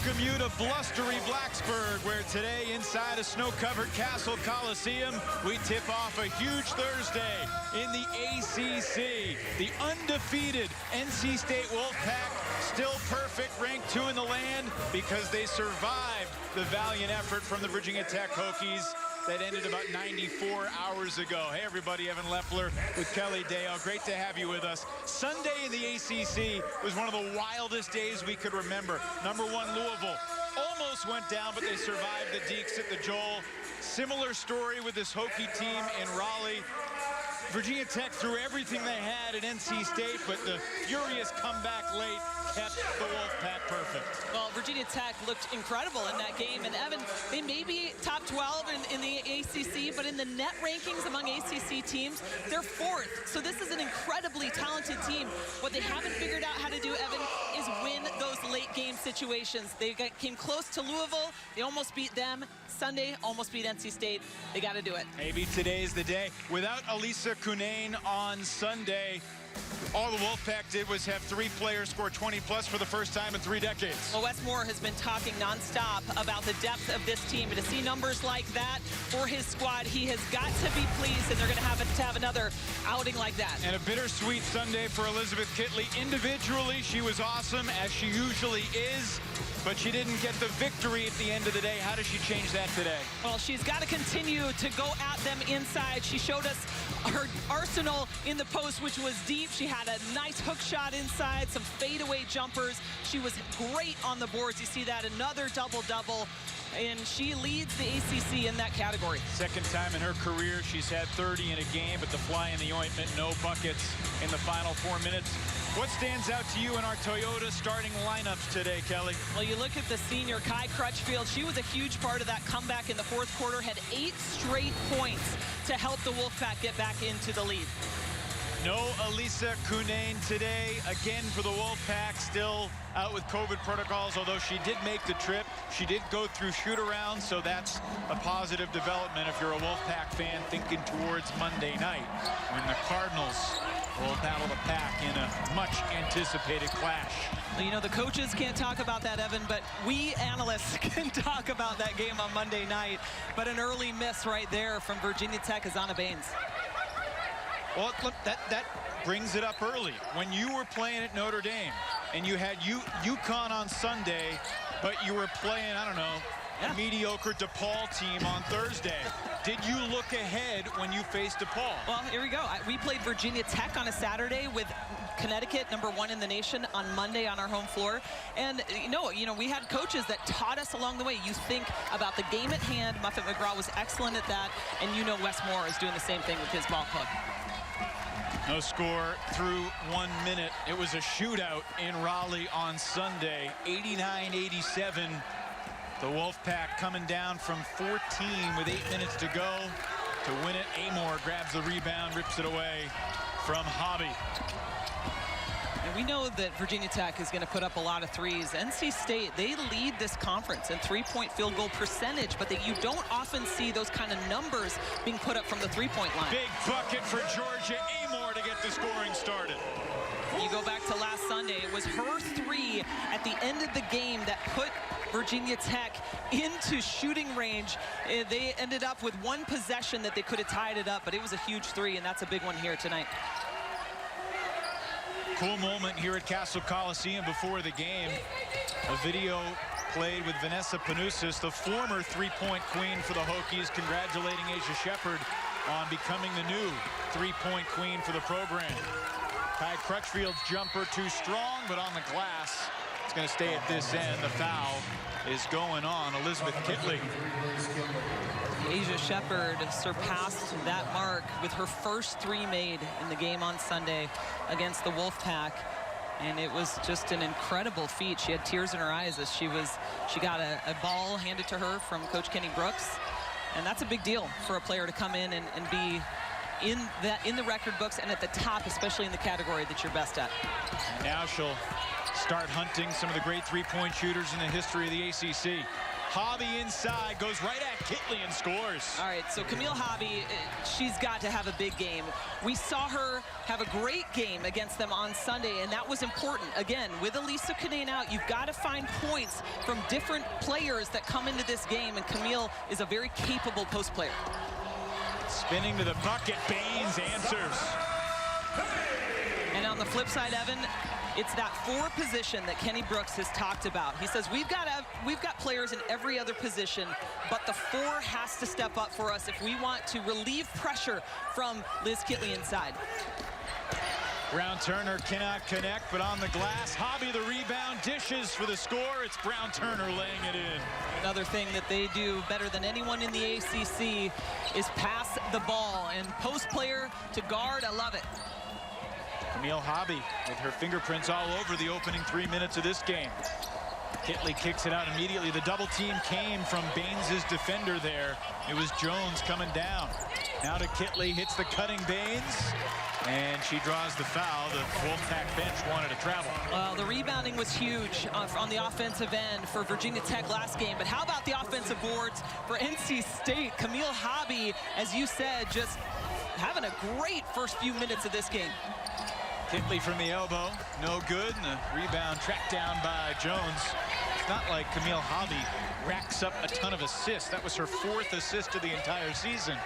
welcome you to blustery Blacksburg, where today, inside a snow-covered Cassell Coliseum, we tip off a huge Thursday in the ACC. The undefeated NC State Wolfpack, still perfect, ranked 2 in the land because they survived the valiant effort from the Virginia Tech Hokies that ended about 94 hours ago. Hey everybody, Evan Leffler with Kelly Dale. Great to have you with us. Sunday in the ACC was one of the wildest days we could remember. #1 Louisville almost went down, but they survived the Deeks at the Joel. Similar story with this Hokie team in Raleigh. Virginia Tech threw everything they had at NC State, but the furious comeback late kept the Wolfpack perfect. Well, Virginia Tech looked incredible in that game. And Evan, they may be top 12 in the ACC, but in the net rankings among ACC teams, they're 4th. So this is an incredibly talented team. What they haven't figured out how to do, Evan, is win those late game situations. They came close to Louisville. They almost beat them. Sunday, almost beat NC State. They got to do it. Maybe today's the day. Without Elisa Cunane on Sunday, all the Wolfpack did was have 3 players score 20+ for the first time in 3 decades. Well, Wes Moore has been talking nonstop about the depth of this team. And to see numbers like that for his squad, he has got to be pleased, and they're going to have another outing like that. And a bittersweet Sunday for Elizabeth Kitley. Individually, she was awesome, as she usually is, but she didn't get the victory at the end of the day. How does she change that today? Well, she's got to continue to go at them inside. She showed us her arsenal in the post, which was deep. She had a nice hook shot inside, some fadeaway jumpers. She was great on the boards. You see that, another double-double, and she leads the ACC in that category. Second time in her career she's had 30 in a game, but the fly in the ointment, no buckets in the final 4 minutes. What stands out to you in our Toyota starting lineups today, Kelly? Well, you look at the senior, Kai Crutchfield. She was a huge part of that comeback in the 4th quarter, had 8 straight points to help the Wolfpack get back into the lead. No Elisa Cunane today, again for the Wolfpack, still out with COVID protocols, although she did make the trip. She did go through shoot-around, so that's a positive development if you're a Wolfpack fan thinking towards Monday night, when the Cardinals will battle the Pack in a much-anticipated clash. Well, you know, the coaches can't talk about that, Evan, but we analysts can talk about that game on Monday night. But an early miss right there from Virginia Tech, Azana Baines. Well, look, that brings it up early. When you were playing at Notre Dame and you had UConn on Sunday, but you were playing, I don't know, a mediocre DePaul team on Thursday. Did you look ahead when you faced DePaul? Well, here we go. We played Virginia Tech on a Saturday with Connecticut, #1 in the nation, on Monday on our home floor. And you know, we had coaches that taught us along the way. You think about the game at hand. Muffet McGraw was excellent at that. And you know Wes Moore is doing the same thing with his ball club. No score through 1 minute. It was a shootout in Raleigh on Sunday, 89-87. The Wolfpack coming down from 14 with 8 minutes to go to win it. Amor grabs the rebound, rips it away from Hobby. And we know that Virginia Tech is going to put up a lot of threes. NC State, they lead this conference in 3-point field goal percentage, but you don't often see those kind of numbers being put up from the 3-point line. Big bucket for Georgia Amor to get the scoring started. You go back to last Sunday, it was her 3 at the end of the game that put Virginia Tech into shooting range. They ended up with 1 possession that they could have tied it up, but it was a huge 3, and that's a big one here tonight. Cool moment here at Cassell Coliseum before the game. A video played with Vanessa Panousis, the former 3-point queen for the Hokies, congratulating Asia Shepard on becoming the new 3-point queen for the program. Kai Crutchfield's jumper too strong, but on the glass. It's going to stay at this end. The foul is going on Elizabeth Kitley. Asia Shepard surpassed that mark with her first 3 made in the game on Sunday against the Wolfpack. And it was just an incredible feat. She had tears in her eyes as she got a ball handed to her from Coach Kenny Brooks. And that's a big deal for a player to come in and be in the record books and at the top, especially in the category that you're best at. Now she'll start hunting some of the great 3-point shooters in the history of the ACC. Hobby inside, goes right at Kitley and scores. All right, so Camille Hobby, she's got to have a big game. We saw her have a great game against them on Sunday, and that was important. Again, with Elisa Canane out, you've got to find points from different players that come into this game, and Camille is a very capable post player. Spinning to the bucket, Baines answers. And on the flip side, Evan, it's that 4 position that Kenny Brooks has talked about. He says we've got players in every other position, but the 4 has to step up for us if we want to relieve pressure from Liz Kitley inside. Brown-Turner cannot connect, but on the glass, Hobby the rebound, dishes for the score. It's Brown-Turner laying it in. Another thing that they do better than anyone in the ACC is pass the ball, and post player to guard, I love it. Camille Hobby with her fingerprints all over the opening 3 minutes of this game. Kitley kicks it out immediately. The double team came from Baines' defender there. It was Jones coming down. Now to Kitley, hits the cutting Baines, and she draws the foul. The Wolfpack bench wanted to travel. Well, the rebounding was huge on the offensive end for Virginia Tech last game, but how about the offensive boards for NC State? Camille Hobby, as you said, just having a great first few minutes of this game. Kitley from the elbow, no good, and the rebound tracked down by Jones. It's not like Camille Hobby racks up a ton of assists. That was her 4th assist of the entire season.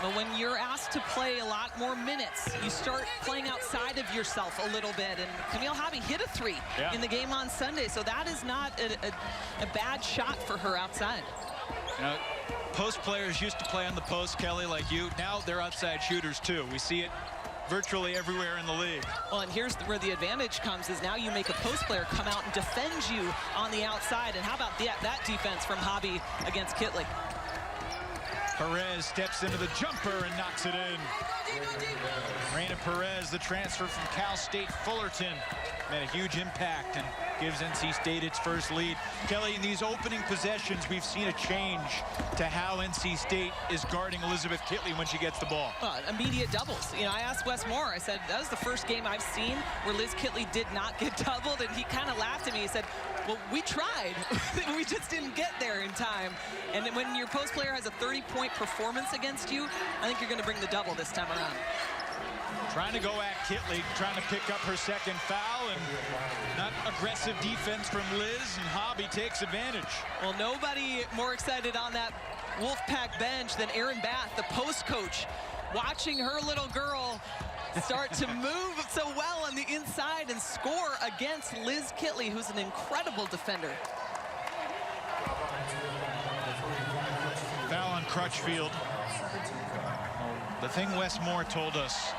But when you're asked to play a lot more minutes, you start playing outside of yourself a little bit. And Camille Hobby hit a 3 in the game on Sunday, so that is not a bad shot for her outside. You know, post players used to play on the post, Kelly, like you. Now they're outside shooters too. We see it virtually everywhere in the league. Well, and here's where the advantage comes, is now you make a post player come out and defend you on the outside. And how about that defense from Hobby against Kitley? Perez steps into the jumper and knocks it in. Reina Perez, the transfer from Cal State Fullerton, made a huge impact and gives NC State its first lead. Kelly, in these opening possessions, we've seen a change to how NC State is guarding Elizabeth Kitley when she gets the ball. Immediate doubles. You know, I asked Wes Moore, I said, that was the first game I've seen where Liz Kitley did not get doubled, and he kind of laughed at me. He said, well, we tried. We just didn't get there in time. And when your post player has a 30-point performance against you, I think you're going to bring the double this time around. Trying to go at Kitley, trying to pick up her second foul, and not aggressive defense from Liz, and Hobby takes advantage. Well, nobody more excited on that Wolfpack bench than Erin Bath, the post coach, watching her little girl start to move so well on the inside and score against Liz Kitley, who's an incredible defender. Foul on Crutchfield. The thing Wes Moore told us,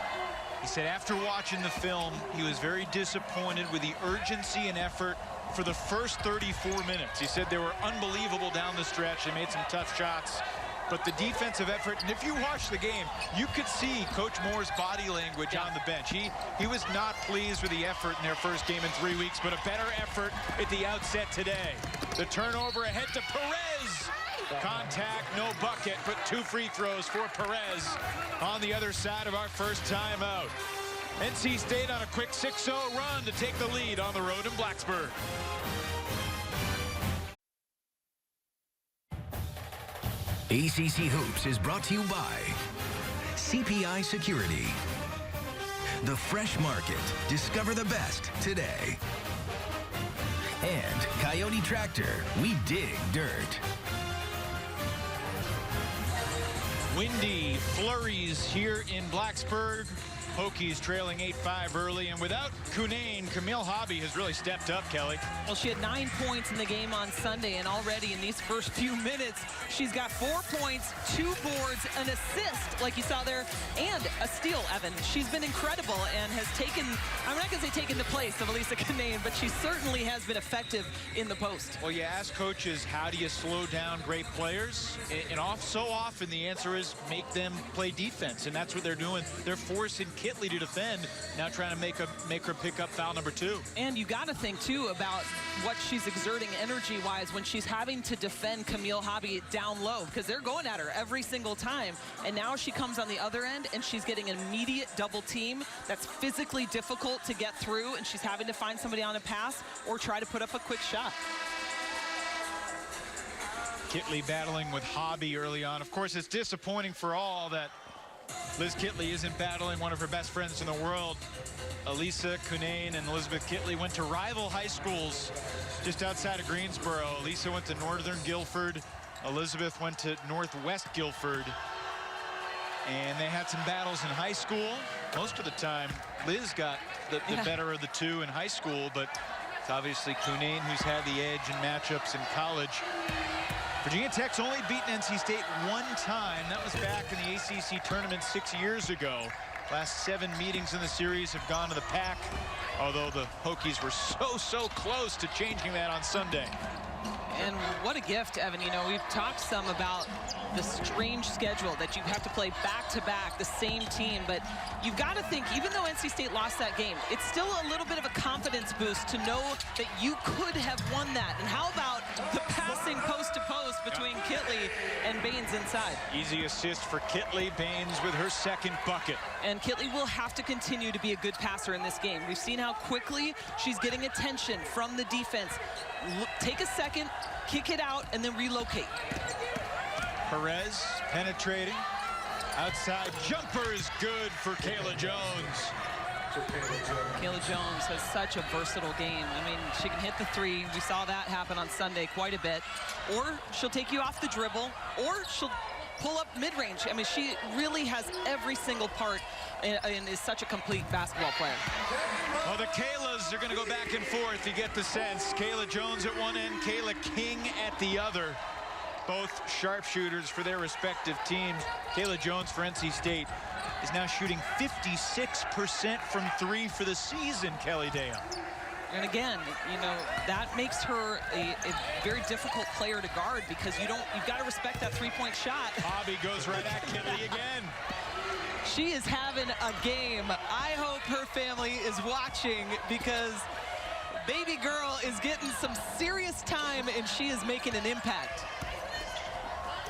he said after watching the film, he was very disappointed with the urgency and effort for the first 34 minutes. He said they were unbelievable down the stretch. They made some tough shots, but the defensive effort, and if you watch the game, you could see Coach Moore's body language on the bench. He was not pleased with the effort in their first game in 3 weeks, but a better effort at the outset today. The turnover ahead to Perez. Contact, no bucket, but 2 free throws for Perez on the other side of our first timeout. NC State on a quick 6-0 run to take the lead on the road in Blacksburg. ACC Hoops is brought to you by CPI Security, The Fresh Market. Discover the best today. And Coyote Tractor. We dig dirt. Windy flurries here in Blacksburg. Hokies trailing 8-5 early, and without Cunane, Camille Hobby has really stepped up, Kelly. Well, she had 9 points in the game on Sunday, and already in these first few minutes, she's got 4 points, 2 boards, an assist, like you saw there, and a steal, Evan. She's been incredible and has taken, I'm not going to say taken the place of Elisa Cunane, but she certainly has been effective in the post. Well, you ask coaches, how do you slow down great players? And so often the answer is make them play defense, and that's what they're doing. They're forcing Kitley to defend, now trying to make her pick up foul number 2. And you got to think too about what she's exerting energy-wise when she's having to defend Camille Hobby down low, because they're going at her every single time. And now she comes on the other end and she's getting an immediate double team that's physically difficult to get through, and she's having to find somebody on a pass or try to put up a quick shot. Kitley battling with Hobby early on. Of course, it's disappointing for all that Liz Kitley isn't battling one of her best friends in the world. Elisa Cunane and Elizabeth Kitley went to rival high schools just outside of Greensboro. Elisa went to Northern Guilford. Elizabeth went to Northwest Guilford. And they had some battles in high school. Most of the time, Liz got the better of the two in high school, but it's obviously Cunane who's had the edge in matchups in college. Virginia Tech's only beaten NC State one time. That was back in the ACC tournament 6 years ago. Last 7 meetings in the series have gone to the Pack, although the Hokies were so close to changing that on Sunday. And what a gift, Evan. You know, we've talked some about the strange schedule that you have to play back-to-back the same team, but you've got to think, even though NC State lost that game, it's still a little bit of a confidence boost to know that you could have won that. And how about the passing post-to-post between Kitley and Baines inside? Easy assist for Kitley. Baines with her second bucket. And Kitley will have to continue to be a good passer in this game. We've seen how quickly she's getting attention from the defense. Take a second, kick it out, and then relocate. Perez penetrating. Outside jumper is good for Kayla Jones. Kayla Jones has such a versatile game. I mean, she can hit the three. We saw that happen on Sunday quite a bit. Or she'll take you off the dribble, or she'll pull up mid-range. I mean, she really has every single part and is such a complete basketball player. Well, the Kaylas are going to go back and forth. You get the sense. Kayla Jones at one end, Kayla King at the other. Both sharpshooters for their respective teams. Kayla Jones for NC State is now shooting 56% from three for the season, Kelly Dale. And again, you know, that makes her a very difficult player to guard because you've got to respect that three-point shot. Hobby goes right at Kitley again. She is having a game. I hope her family is watching because baby girl is getting some serious time and she is making an impact.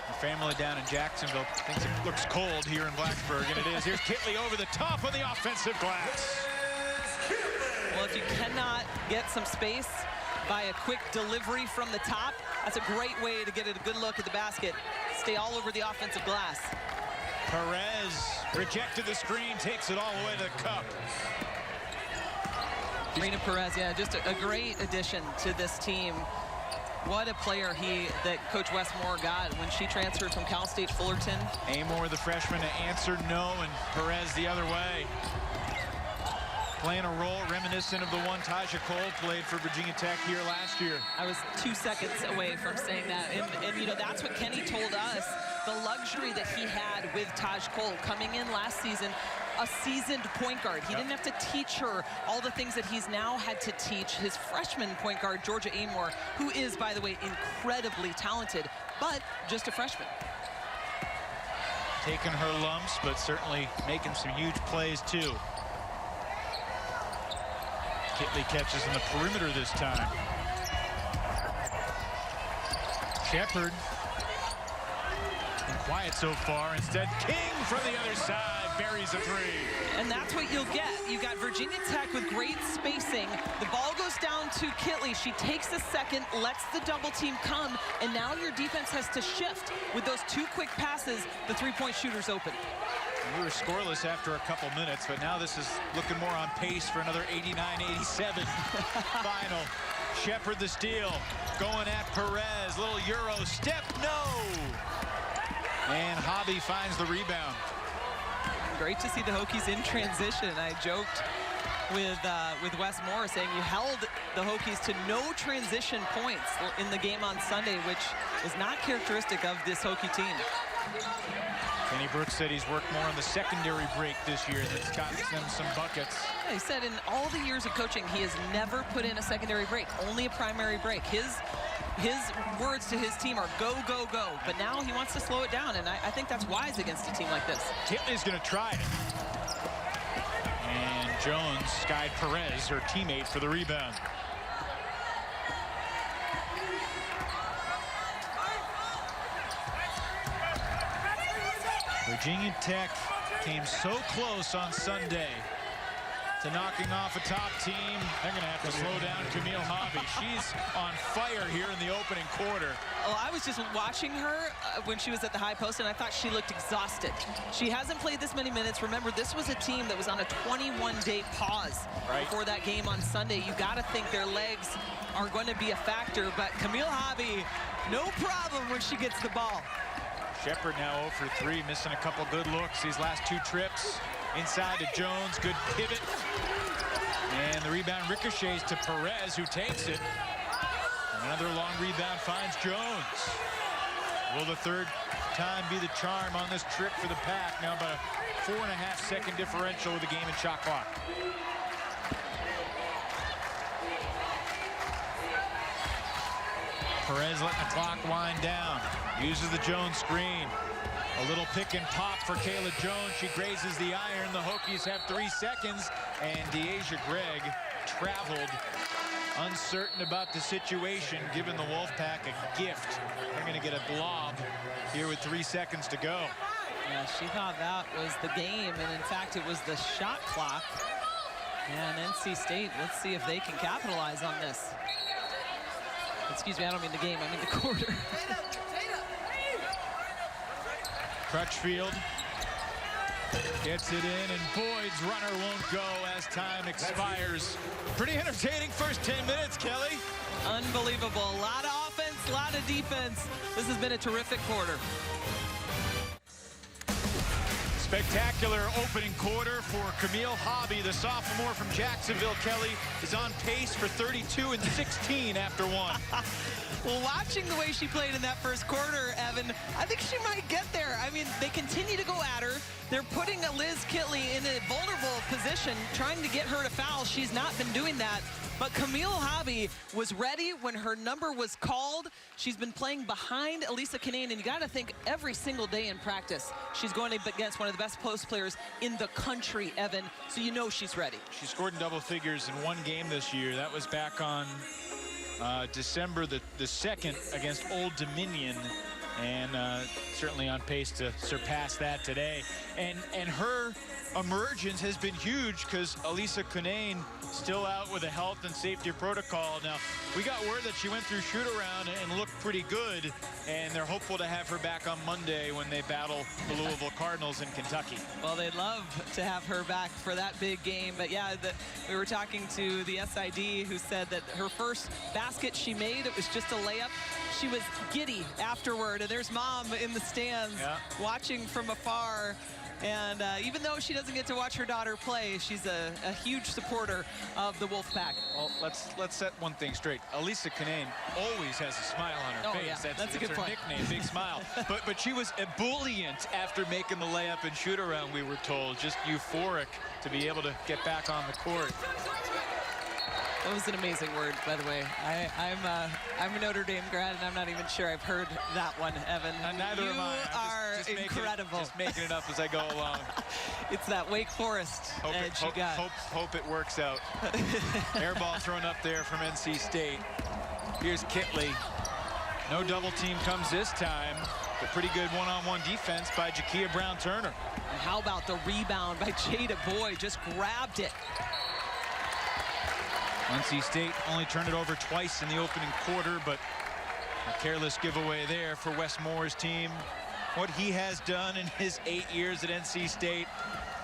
Her family down in Jacksonville thinks it looks cold here in Blacksburg, and it is. Here's Kitley over the top on the offensive glass. Well, if you cannot get some space by a quick delivery from the top, that's a great way to get a good look at the basket. Stay all over the offensive glass. Perez rejected the screen, takes it all the way to the cup. Rena Perez, yeah, just a great addition to this team. What a player that Coach Westmore got when she transferred from Cal State Fullerton. Amor, the freshman, to answer no, and Perez the other way. Playing a role reminiscent of the one Taja Cole played for Virginia Tech here last year. I was 2 seconds away from saying that. And you know, that's what Kenny told us, the luxury that he had with Taj Cole coming in last season, a seasoned point guard. He didn't have to teach her all the things that he's now had to teach his freshman point guard, Georgia Amor, who is, by the way, incredibly talented, but just a freshman. Taking her lumps, but certainly making some huge plays, too. Kitley catches in the perimeter this time. Shepard. Been quiet so far. Instead, King from the other side buries a three. And that's what you'll get. You've got Virginia Tech with great spacing. The ball goes down to Kitley. She takes a second, lets the double team come, and now your defense has to shift. With those 2 quick passes, the three-point shooter's open. We were scoreless after a couple minutes, but now this is looking more on pace for another 89-87 final. Shepard the steal, going at Perez, little Euro step, no! And Hobby finds the rebound. Great to see the Hokies in transition. I joked with Wes Moore saying you held the Hokies to no transition points in the game on Sunday, which is not characteristic of this Hokie team. Kenny Brooks said he's worked more on the secondary break this year that's gotten them some buckets. Yeah, he said in all the years of coaching, he has never put in a secondary break, only a primary break. His words to his team are go, go, go. But now he wants to slow it down, and I think that's wise against a team like this. Kitley's going to try it. And Jones skied Perez, her teammate, for the rebound. Virginia Tech came so close on Sunday to knocking off a top team. They're going to have to slow down Camille Hobby. She's on fire here in the opening quarter. Well, I was just watching her when she was at the high post, and I thought she looked exhausted. She hasn't played this many minutes. Remember, this was a team that was on a 21-day pause before that game on Sunday. You got to think their legs are going to be a factor, but Camille Hobby, no problem when she gets the ball. Shepard now 0 for 3, missing a couple good looks these last 2 trips. Inside to Jones, good pivot. And the rebound ricochets to Perez, who takes it. Another long rebound finds Jones. Will the third time be the charm on this trip for the Pack? Now about a 4.5-second differential with the game and shot clock. Perez letting the clock wind down. Uses the Jones screen. A little pick and pop for Kayla Jones. She grazes the iron. The Hokies have 3 seconds. And Deasia Gregg traveled, uncertain about the situation, giving the Wolfpack a gift. They're going to get a blob here with 3 seconds to go. Yeah, she thought that was the game, and in fact, it was the shot clock. And NC State, let's see if they can capitalize on this. Excuse me, I don't mean the game, I mean the quarter. Crutchfield gets it in, and Boyd's runner won't go as time expires. Pretty entertaining first 10 minutes, Kelly. Unbelievable. A lot of offense, a lot of defense. This has been a terrific quarter. Spectacular opening quarter for Camille Hobby. The sophomore from Jacksonville, Kelly, is on pace for 32 and 16 after 1. Well, watching the way she played in that first quarter, Evan, I think she might get there. I mean, they continue to go at her. They're putting Liz Kitley in a vulnerable position, trying to get her to foul. She's not been doing that. But Camille Hobby was ready when her number was called. She's been playing behind Elisa Kinane, and you got to think every single day in practice, she's going against one of the best post players in the country, Evan, so you know she's ready. She scored in double figures in 1 game this year. That was back on December the 2nd against Old Dominion, and certainly on pace to surpass that today. And her emergence has been huge because Elisa Kinane still out with a health and safety protocol. Now, we got word that she went through shoot-around and looked pretty good, and they're hopeful to have her back on Monday when they battle the Louisville Cardinals in Kentucky. Well, they'd love to have her back for that big game, but yeah, we were talking to the SID who said that her first basket she made, it was just a layup. She was giddy afterward, and there's Mom in the stands watching from afar. And even though she doesn't get to watch her daughter play, she's a huge supporter of the Wolfpack. Well, let's set one thing straight. Elisa Kinane always has a smile on her face. Yeah. That's a good point. Her nickname, Big Smile. But she was ebullient after making the layup and shoot around, we were told. Just euphoric to be able to get back on the court. That was an amazing word, by the way. I'm a Notre Dame grad, and I'm not even sure I've heard that one, Evan. Neither am I. You are incredible. Just making it up as I go along. It's that Wake Forest edge you got. Hope it works out. Air ball thrown up there from NC State. Here's Kitley. No double team comes this time. A pretty good one-on-one defense by Jakia Brown-Turner. And how about the rebound by Jada Boyd? Just grabbed it. NC State only turned it over twice in the opening quarter, but a careless giveaway there for Wes Moore's team. What he has done in his 8 years at NC State,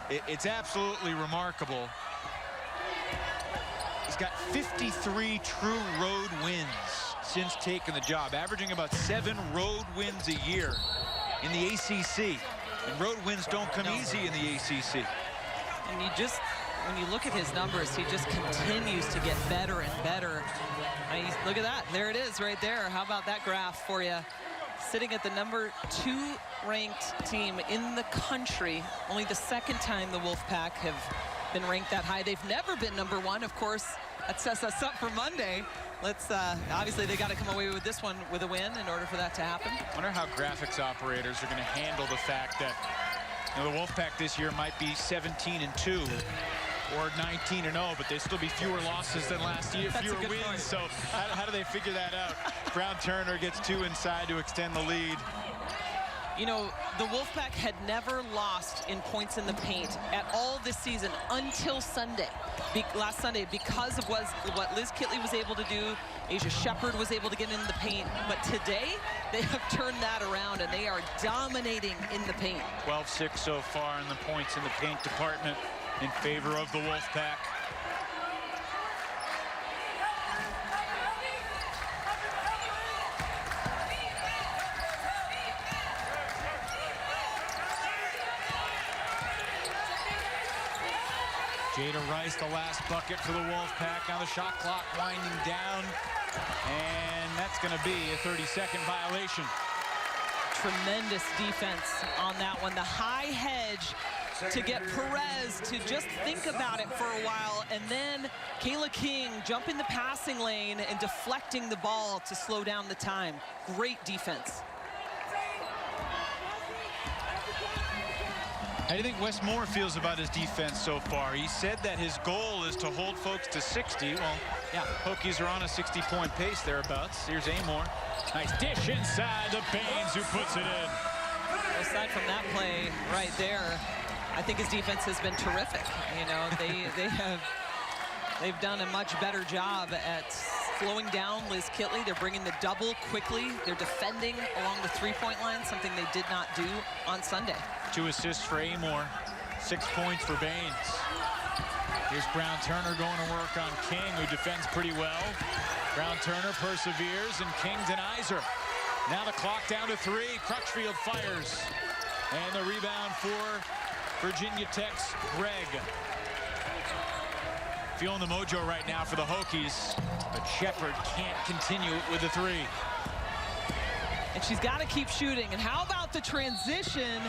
it's absolutely remarkable. He's got 53 true road wins since taking the job, averaging about 7 road wins a year in the ACC. And road wins don't come easy in the ACC. And when you look at his numbers, he just continues to get better and better. Look at that. There it is right there. How about that graph for you? Sitting at the #2 ranked team in the country. Only the 2nd time the Wolfpack have been ranked that high. They've never been #1. Of course, that sets us up for Monday. Obviously, they got to come away with this one with a win in order for that to happen. I wonder how graphics operators are going to handle the fact that the Wolfpack this year might be 17-2. Or 19-0, but they still be fewer losses than last year, fewer wins. Point. So how do they figure that out? Brown-Turner gets 2 inside to extend the lead. You know, the Wolfpack had never lost in points in the paint at all this season until Sunday, last Sunday, because of what Liz Kitley was able to do. Asia Shepard was able to get into the paint. But today, they have turned that around, and they are dominating in the paint. 12-6 so far in the points in the paint department in favor of the Wolfpack. Jada Rice, the last bucket for the Wolfpack. Now the shot clock winding down, and that's going to be a 30-second violation. Tremendous defense on that one. The high hedge to get Perez to just think about it for a while, and then Kayla King jumping the passing lane and deflecting the ball to slow down the time. Great defense. How do you think Wes Moore feels about his defense so far? He said that his goal is to hold folks to 60. Well, yeah, Hokies are on a 60-point pace thereabouts. Here's Amor. Nice dish inside to Baines, who puts it in. Aside from that play right there, I think his defense has been terrific. You know, they've done a much better job at slowing down Liz Kitley. They're bringing the double quickly. They're defending along the three-point line, something they did not do on Sunday. 2 assists for Amor, 6 points for Baines. Here's Brown Turner going to work on King, who defends pretty well. Brown Turner perseveres, and King denies her. Now the clock down to 3. Crutchfield fires. And the rebound for Virginia Tech's Greg. Feeling the mojo right now for the Hokies, but Shepard can't continue with the 3. And she's got to keep shooting. And how about the transition?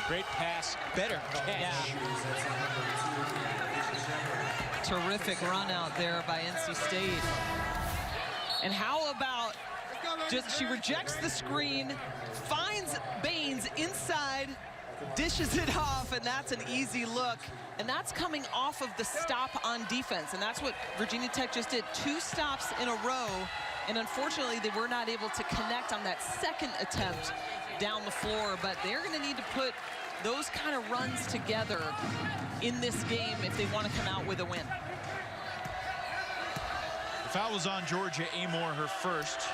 Great pass, better catch. Yeah. Terrific run out there by NC State. And how about just she rejects the screen, finds Baines inside, dishes it off, and that's an easy look. And that's coming off of the stop on defense. And that's what Virginia Tech just did. 2 stops in a row. And unfortunately, they were not able to connect on that second attempt down the floor. But they're going to need to put those kind of runs together in this game if they want to come out with a win. The foul was on Georgia Amor, her first.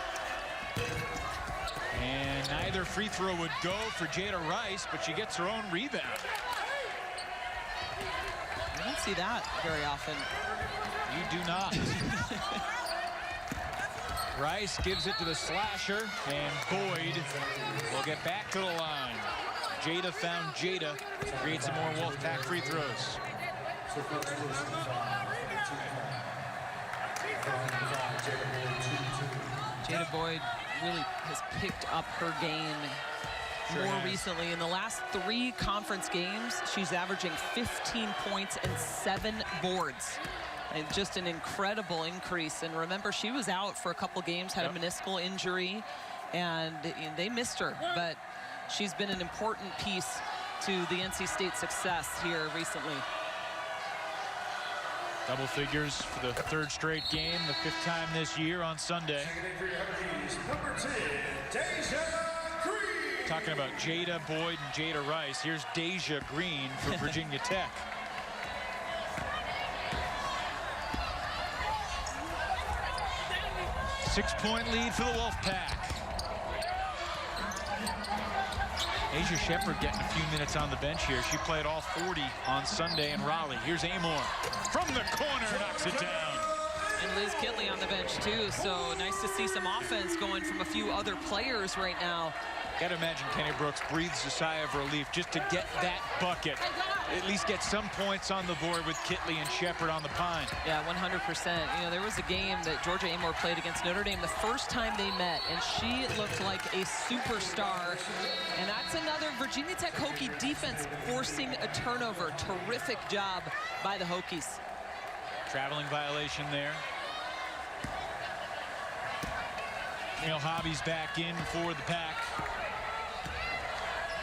And neither free throw would go for Jada Rice, but she gets her own rebound. You don't see that very often. You do not. Rice gives it to the slasher, and Boyd will get back to the line. Jada found Jada, creates some more Wolfpack free throws. Jada Boyd really has picked up her game more recently. In the last 3 conference games, she's averaging 15 points and 7 boards. And just an incredible increase. And remember, she was out for a couple games, had a meniscal injury, and they missed her. But she's been an important piece to the NC State success here recently. Double figures for the 3rd straight game, the 5th time this year on Sunday. Talking about Jada Boyd and Jada Rice, here's Deja Green for Virginia Tech. Six-point lead for the Wolfpack. Asia Shepard getting a few minutes on the bench here. She played all 40 on Sunday in Raleigh. Here's Amor from the corner, knocks it down. And Liz Kitley on the bench too, so nice to see some offense going from a few other players right now. Gotta imagine Kenny Brooks breathes a sigh of relief just to get that bucket. At least get some points on the board with Kitley and Shepard on the pine. Yeah, 100%. You know, there was a game that Georgia Amor played against Notre Dame the first time they met, and she looked like a superstar. And that's another Virginia Tech Hokie defense forcing a turnover. Terrific job by the Hokies. Traveling violation there. Neil Hobby's back in for the Pack.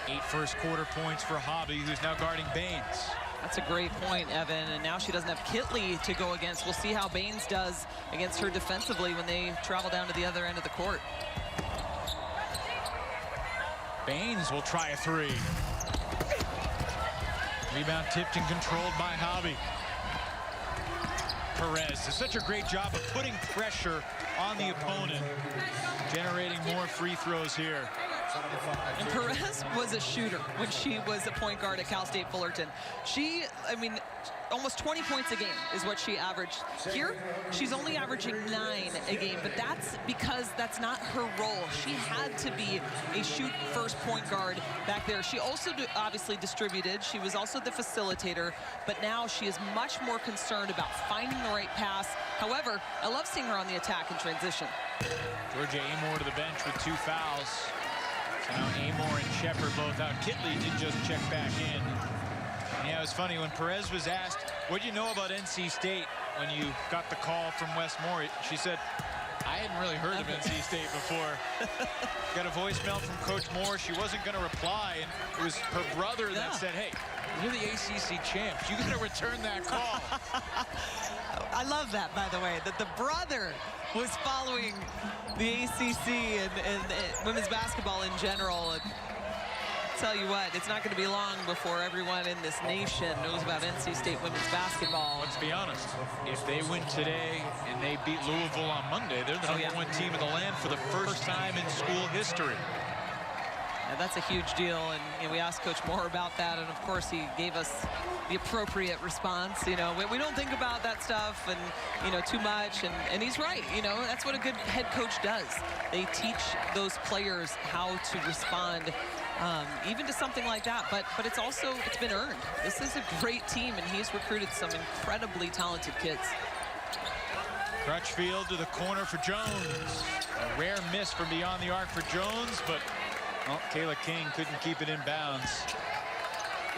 8 first quarter points for Hobby, who's now guarding Baines. That's a great point, Evan. And now she doesn't have Kitley to go against. We'll see how Baines does against her defensively when they travel down to the other end of the court. Baines will try a three. Rebound tipped and controlled by Hobby. Perez does such a great job of putting pressure on the opponent, generating more free throws here. And Perez was a shooter when she was a point guard at Cal State Fullerton. She, I mean, almost 20 points a game is what she averaged. Here, she's only averaging 9 a game, but that's because that's not her role. She had to be a shoot-first point guard back there. She also obviously distributed. She was also the facilitator, but now she is much more concerned about finding the right pass. However, I love seeing her on the attack and transition. Georgia Amor to the bench with 2 fouls. So now Amor and Shepard both out. Kitley did just check back in. Yeah, it was funny when Perez was asked, what do you know about NC State when you got the call from Westmore? She said, I hadn't really heard of NC State before. Got a voicemail from Coach Moore. She wasn't going to reply, and it was her brother that said, hey, you're the ACC champs. You got to return that call. I love that, by the way, that the brother was following the ACC and women's basketball in general. And tell you what, it's not going to be long before everyone in this nation knows about NC State women's basketball. Let's be honest. If they win today and they beat Louisville on Monday, they're the number 1 team in the land for the first time in school history. Yeah, that's a huge deal, and you know, we asked Coach Moore about that, and of course he gave us the appropriate response. You know, we don't think about that stuff and, you know, too much, and he's right. You know, that's what a good head coach does. They teach those players how to respond even to something like that, but it's been earned. This is a great team, and he's recruited some incredibly talented kids. Crutchfield to the corner for Jones. A rare miss from beyond the arc for Jones, but well, Kayla King couldn't keep it in bounds.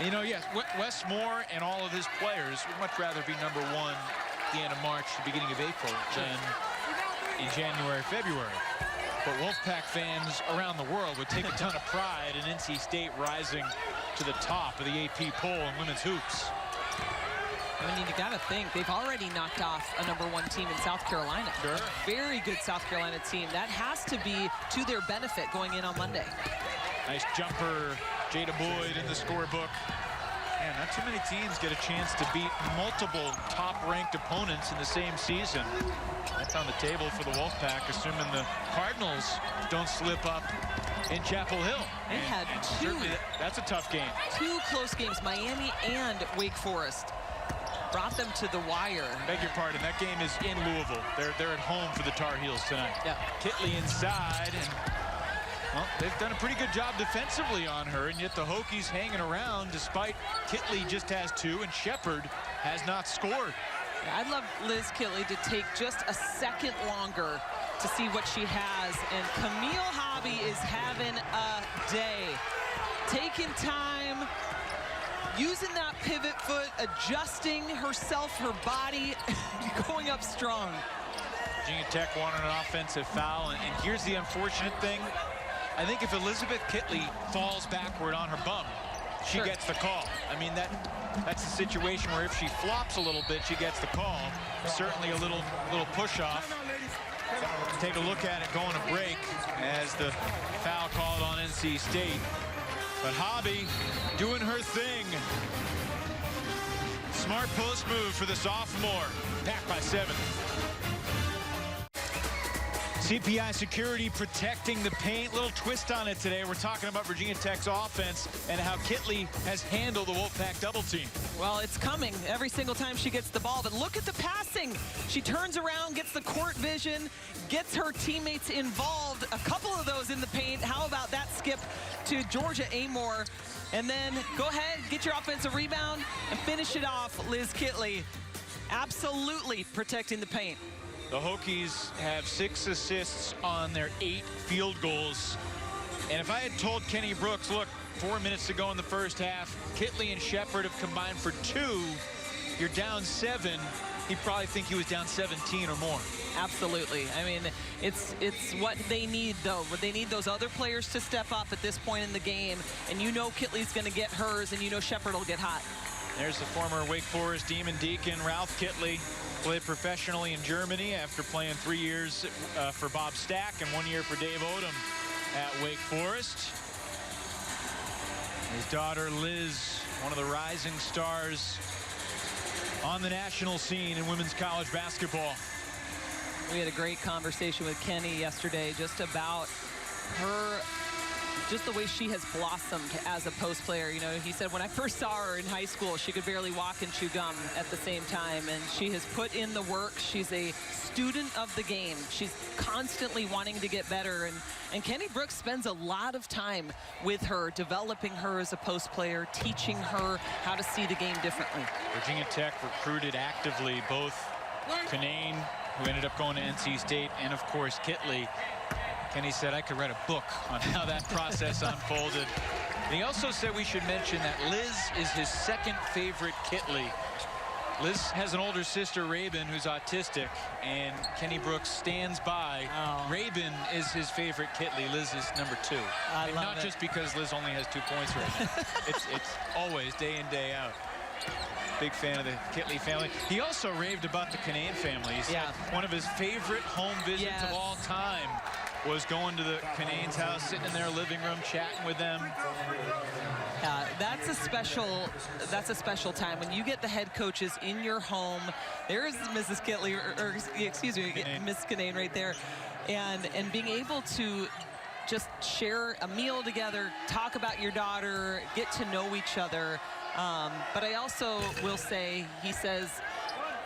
You know, yes, Westmore and all of his players would much rather be number 1 at the end of March, the beginning of April, than in January, February. But Wolfpack fans around the world would take a ton of pride in NC State rising to the top of the AP poll in women's hoops. I mean, you got to think they've already knocked off a number 1 team in South Carolina. Sure. A very good South Carolina team. That has to be to their benefit going in on Monday. Nice jumper, Jada Boyd in the scorebook. Man, not too many teams get a chance to beat multiple top-ranked opponents in the same season. That's on the table for the Wolfpack, assuming the Cardinals don't slip up in Chapel Hill. They had two. That's a tough game. 2 close games, Miami and Wake Forest. Brought them to the wire. Beg your pardon, that game is in Louisville. They're at home for the Tar Heels tonight. Yeah. Kitley inside, and well, they've done a pretty good job defensively on her, and yet the Hokies hanging around despite Kitley just has 2 and Shepard has not scored. Yeah, I'd love Liz Kitley to take just a second longer to see what she has, and Camille Hobby is having a day. Taking time, using that pivot foot, adjusting herself, her body, going up strong. Virginia Tech wanted an offensive foul, and here's the unfortunate thing. I think if Elizabeth Kitley falls backward on her bum, she gets the call. I mean, that's the situation where if she flops a little bit, she gets the call. Certainly a little push-off. Take a look at it going to break as the foul called on NC State. But Hobby doing her thing. Smart post move for the sophomore. Back by 7. CPI Security protecting the paint. Little twist on it today. We're talking about Virginia Tech's offense and how Kitley has handled the Wolfpack double team. Well, it's coming every single time she gets the ball, but look at the passing. She turns around, gets the court vision, gets her teammates involved. A couple of those in the paint. How about that skip to Georgia Amor? And then go ahead, get your offensive rebound, and finish it off, Liz Kitley. Absolutely protecting the paint. The Hokies have 6 assists on their 8 field goals. And if I had told Kenny Brooks, look, 4 minutes to go in the first half, Kitley and Shepard have combined for 2, you're down 7, he'd probably think he was down 17 or more. Absolutely. I mean, it's what they need, though. They need those other players to step up at this point in the game. And you know Kitley's going to get hers, and you know Shepard will get hot. There's the former Wake Forest Demon Deacon, Ralph Kitley. Played professionally in Germany after playing 3 years for Bob Stack and 1 year for Dave Odom at Wake Forest. His daughter Liz, one of the rising stars on the national scene in women's college basketball. We had a great conversation with Kenny yesterday just about her, just the way she has blossomed as a post player. You know, he said, when I first saw her in high school, she could barely walk and chew gum at the same time. And she has put in the work. She's a student of the game. She's constantly wanting to get better. And Kenny Brooks spends a lot of time with her, developing her as a post player, teaching her how to see the game differently. Virginia Tech recruited actively both Canaan, who ended up going to NC State, and of course Kitley. Kenny said I could write a book on how that process unfolded. And he also said we should mention that Liz is his second favorite Kitley. Liz has an older sister, Rabin, who's autistic, and Kenny Brooks stands by. Oh. Rabin is his favorite Kitley. Liz is number 2. I and love not it. just because Liz only has 2 points right now. It's always day in, day out. Big fan of the Kitley family. He also raved about the Canaan family. He said one of his favorite home visits of all time was going to the Canaan's house, sitting in their living room, chatting with them. That's a special time when you get the head coaches in your home. There is Mrs. Kitley, or excuse me, Miss Canaan right there, and being able to just share a meal together, talk about your daughter, get to know each other. But I also will say, he says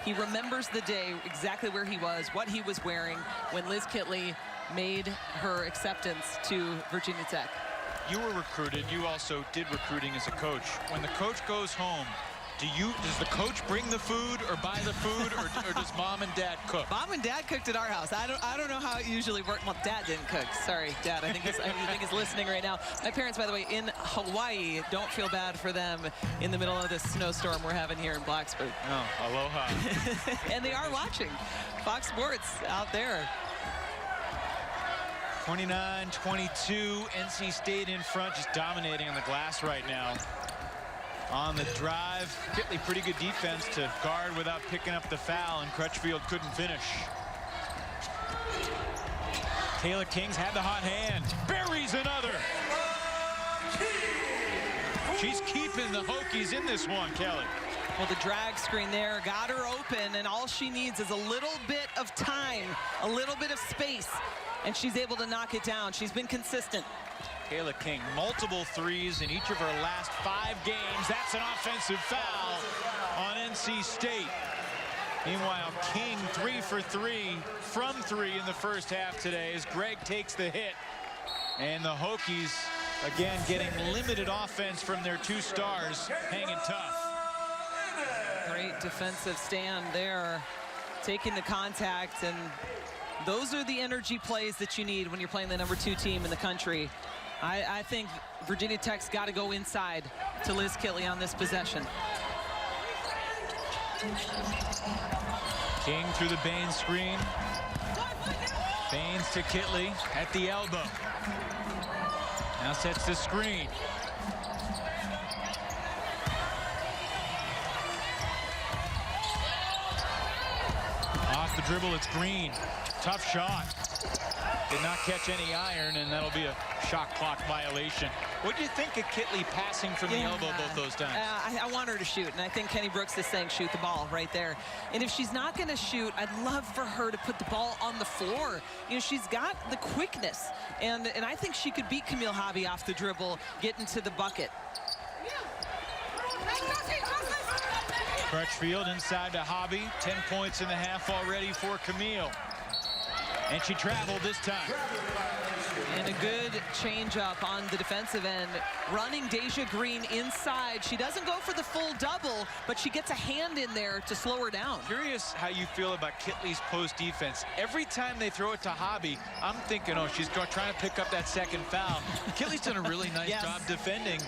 he remembers the day exactly where he was, what he was wearing when Liz Kitley made her acceptance to Virginia Tech. You were recruited. You also did recruiting as a coach. When the coach goes home, does the coach bring the food or buy the food, or does mom and dad cook? Mom and dad cooked at our house. I don't know how it usually worked. Well, dad didn't cook. Sorry, Dad. I think he's listening right now. My parents, by the way, in Hawaii. Don't feel bad for them in the middle of this snowstorm we're having here in Blacksburg. Oh, aloha. And they are watching Fox Sports out there. 29-22, NC State in front, just dominating on the glass right now. On the drive, Kitley pretty good defense to guard without picking up the foul, and Crutchfield couldn't finish. Kayla King's had the hot hand, buries another. She's keeping the Hokies in this one, Kelly. Well, the drag screen there got her open, and all she needs is a little bit of time, a little bit of space, and she's able to knock it down. She's been consistent. Kayla King, multiple threes in each of her last 5 games. That's an offensive foul on NC State. Meanwhile, King 3 for 3 from 3 in the first half today as Greg takes the hit. And the Hokies, again, getting limited offense from their 2 stars, hanging tough. Great defensive stand there, taking the contact, and those are the energy plays that you need when you're playing the number 2 team in the country. I think Virginia Tech's got to go inside to Liz Kitley on this possession. King through the Baines screen. Baines to Kitley at the elbow. Now sets the screen. Off the dribble, it's Green. Tough shot. Did not catch any iron, and that'll be a shot clock violation. What do you think of Kitley passing from the elbow both those times? I want her to shoot, and I think Kenny Brooks is saying shoot the ball right there. And if she's not going to shoot, I'd love for her to put the ball on the floor. You know, she's got the quickness, and I think she could beat Camille Hobby off the dribble, get into the bucket. Crutchfield inside to Hobby. 10 points in the half already for Camille. And she traveled this time. And a good change up on the defensive end. Running Deja Green inside. She doesn't go for the full double, but she gets a hand in there to slow her down. Curious how you feel about Kitley's post defense. Every time they throw it to Hobby, I'm thinking, oh, she's trying to pick up that second foul. Kitley's done a really nice job defending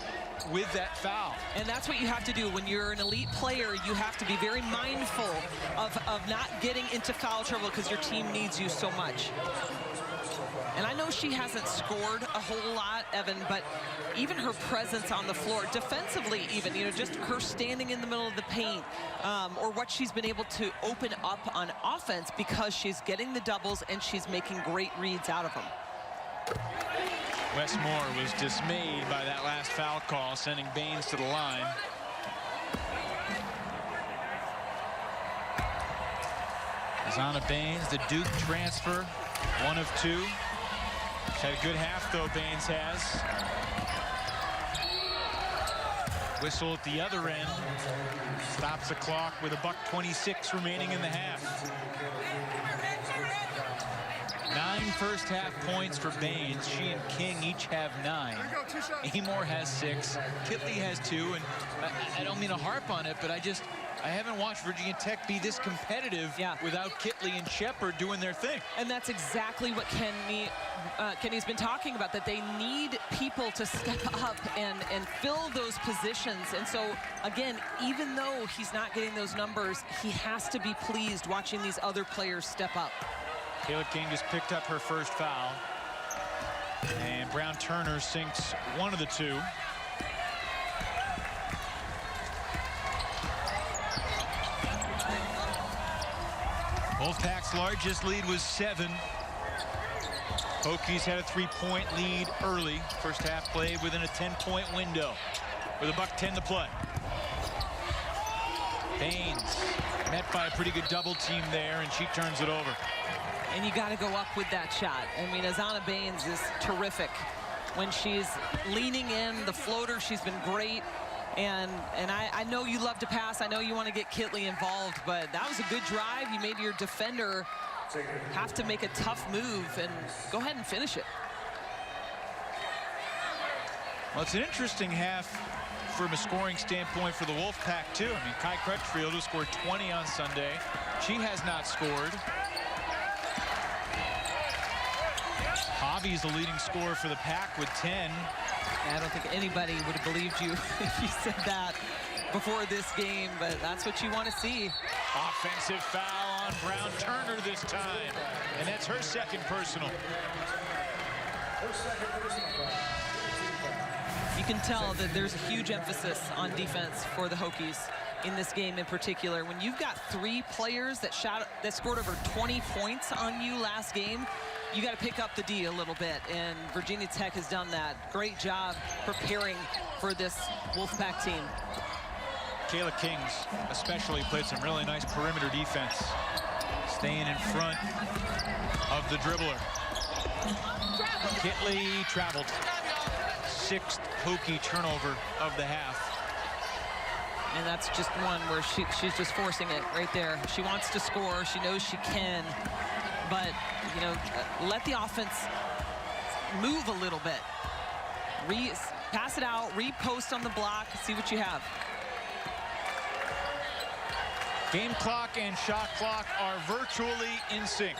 with that foul. And that's what you have to do when you're an elite player. You have to be very mindful of not getting into foul trouble because your team needs you so much. And I know she hasn't scored a whole lot, Evan, but even her presence on the floor, defensively even, you know, just her standing in the middle of the paint, or what she's been able to open up on offense because she's getting the doubles and she's making great reads out of them. Westmore was dismayed by that last foul call, sending Baines to the line. Azana Baines, the Duke transfer, 1 of 2. She's had a good half, though, Baines has. Whistle at the other end. Stops the clock with $1:26 remaining in the half. 9 first half points for Baines. She and King each have 9. Amor has 6. Kitley has 2. And I don't mean to harp on it, but I haven't watched Virginia Tech be this competitive without Kitley and Shepard doing their thing. And that's exactly what Kenny's been talking about, that they need people to step up and fill those positions. And so, again, even though he's not getting those numbers, he has to be pleased watching these other players step up. Kayla King just picked up her first foul. And Brown Turner sinks 1 of the 2. Wolfpack's largest lead was 7. Hokies had a 3-point lead early. First half played within a 10-point window with $1:10 to play. Baines met by a pretty good double team there, and she turns it over. And you got to go up with that shot. I mean, Azana Baines is terrific. When she's leaning in, the floater, she's been great. And I know you love to pass. I know you want to get Kitley involved, but that was a good drive. You made your defender have to make a tough move, and go ahead and finish it. Well, it's an interesting half from a scoring standpoint for the Wolfpack, too. I mean, Kai Crutchfield, who scored 20 on Sunday, she has not scored. Hobby's the leading scorer for the Pack with 10. I don't think anybody would have believed you if you said that before this game, but that's what you want to see. Offensive foul on Brown Turner this time, and that's her second personal. You can tell that there's a huge emphasis on defense for the Hokies in this game in particular. When you've got 3 players that scored over 20 points on you last game, you got to pick up the D a little bit, and Virginia Tech has done that. Great job preparing for this Wolfpack team. Kayla Kings especially played some really nice perimeter defense, staying in front of the dribbler. Kitley traveled. 6th Hokie turnover of the half. And that's just one where she's just forcing it right there. She wants to score. She knows she can. But, you know, let the offense move a little bit. Pass it out, repost on the block, see what you have. Game clock and shot clock are virtually in sync.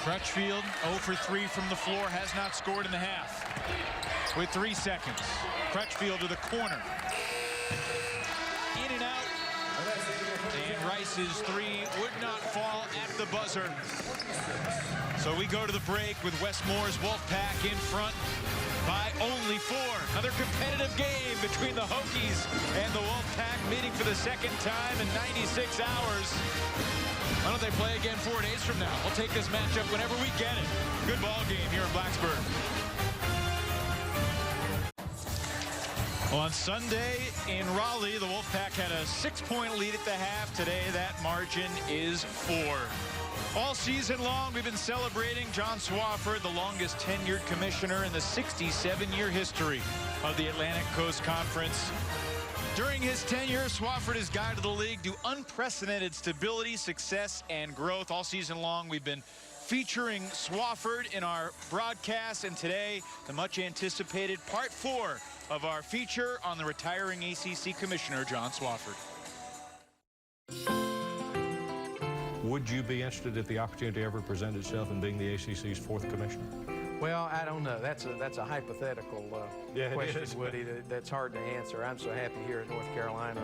Crutchfield 0 for 3 from the floor, has not scored in the half. With 3 seconds, Crutchfield to the corner. In and out. And Rice's 3 would not fall at the buzzer. So we go to the break with Westmore's Wolfpack in front by only 4. Another competitive game between the Hokies and the Wolfpack, meeting for the second time in 96 hours. Why don't they play again 4 days from now? We'll take this matchup whenever we get it. Good ball game here in Blacksburg. Well, on Sunday in Raleigh, the Wolfpack had a 6-point lead at the half. Today, that margin is 4. All season long, we've been celebrating John Swofford, the longest tenured commissioner in the 67-year history of the Atlantic Coast Conference. During his tenure, Swofford has guided the league to unprecedented stability, success, and growth. All season long, we've been featuring Swofford in our broadcast, and today, the much-anticipated Part 4 of our feature on the retiring ACC Commissioner, John Swofford. Would you be interested if the opportunity ever presented itself in being the ACC's 4th commissioner? Well, I don't know. That's a hypothetical question, Woody, that's hard to answer. I'm so happy here in North Carolina.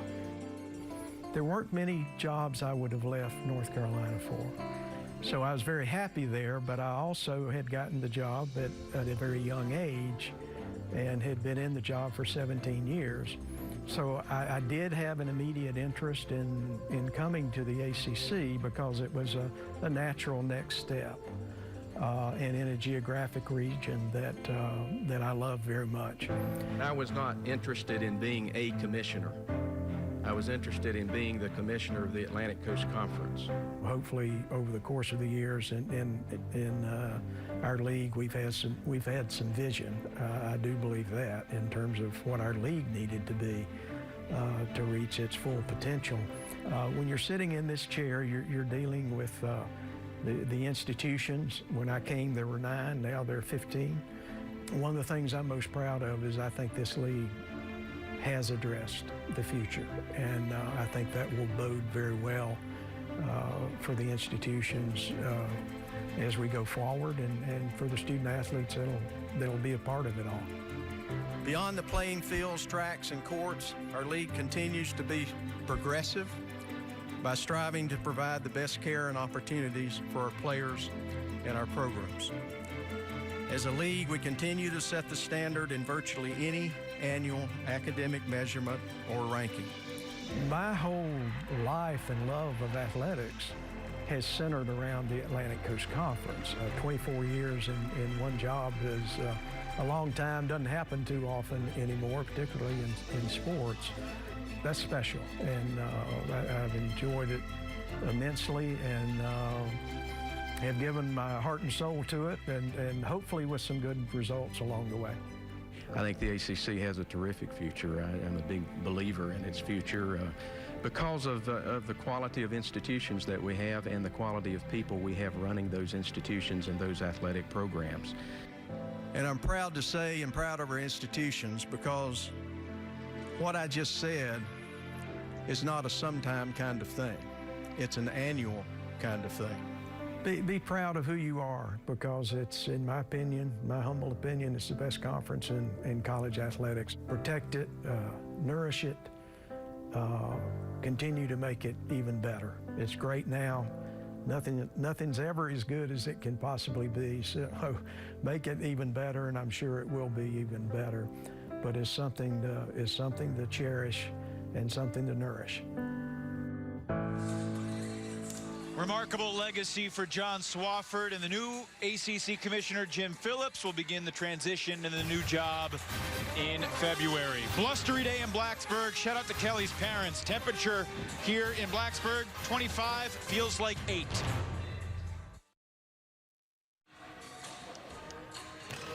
There weren't many jobs I would have left North Carolina for. So I was very happy there, but I also had gotten the job at a very young age and had been in the job for 17 years. So I did have an immediate interest in coming to the ACC because it was a natural next step and in a geographic region that I love very much. I was not interested in being a commissioner. I was interested in being the commissioner of the Atlantic Coast Conference. Hopefully, over the course of the years in our league, we've had some vision. I do believe that in terms of what our league needed to be to reach its full potential. When you're sitting in this chair, you're dealing with the institutions. When I came, there were 9. Now there are 15. One of the things I'm most proud of is I think this league has addressed the future, and I think that will bode very well for the institutions as we go forward, and for the student athletes that'll be a part of it all. Beyond the playing fields, tracks, and courts, our league continues to be progressive by striving to provide the best care and opportunities for our players and our programs. As a league, we continue to set the standard in virtually any annual academic measurement or ranking. My whole life and love of athletics has centered around the Atlantic Coast Conference. 24 years in one job is a long time. Doesn't happen too often anymore, particularly in sports. That's special, and I've enjoyed it immensely, and have given my heart and soul to it, and hopefully with some good results along the way. I think the ACC has a terrific future. I'm a big believer in its future because of the quality of institutions that we have and the quality of people we have running those institutions and those athletic programs. And I'm proud to say and proud of our institutions because what I just said is not a sometime kind of thing. It's an annual kind of thing. Be proud of who you are, because it's, in my opinion, my humble opinion, it's the best conference in college athletics. Protect it, nourish it, continue to make it even better. It's great now. Nothing's ever as good as it can possibly be, so make it even better, and I'm sure it will be even better. But it's something to cherish and something to nourish. Remarkable legacy for John Swafford, and the new ACC Commissioner Jim Phillips will begin the transition to the new job in February. Blustery day in Blacksburg. Shout out to Kelly's parents. Temperature here in Blacksburg, 25, feels like 8.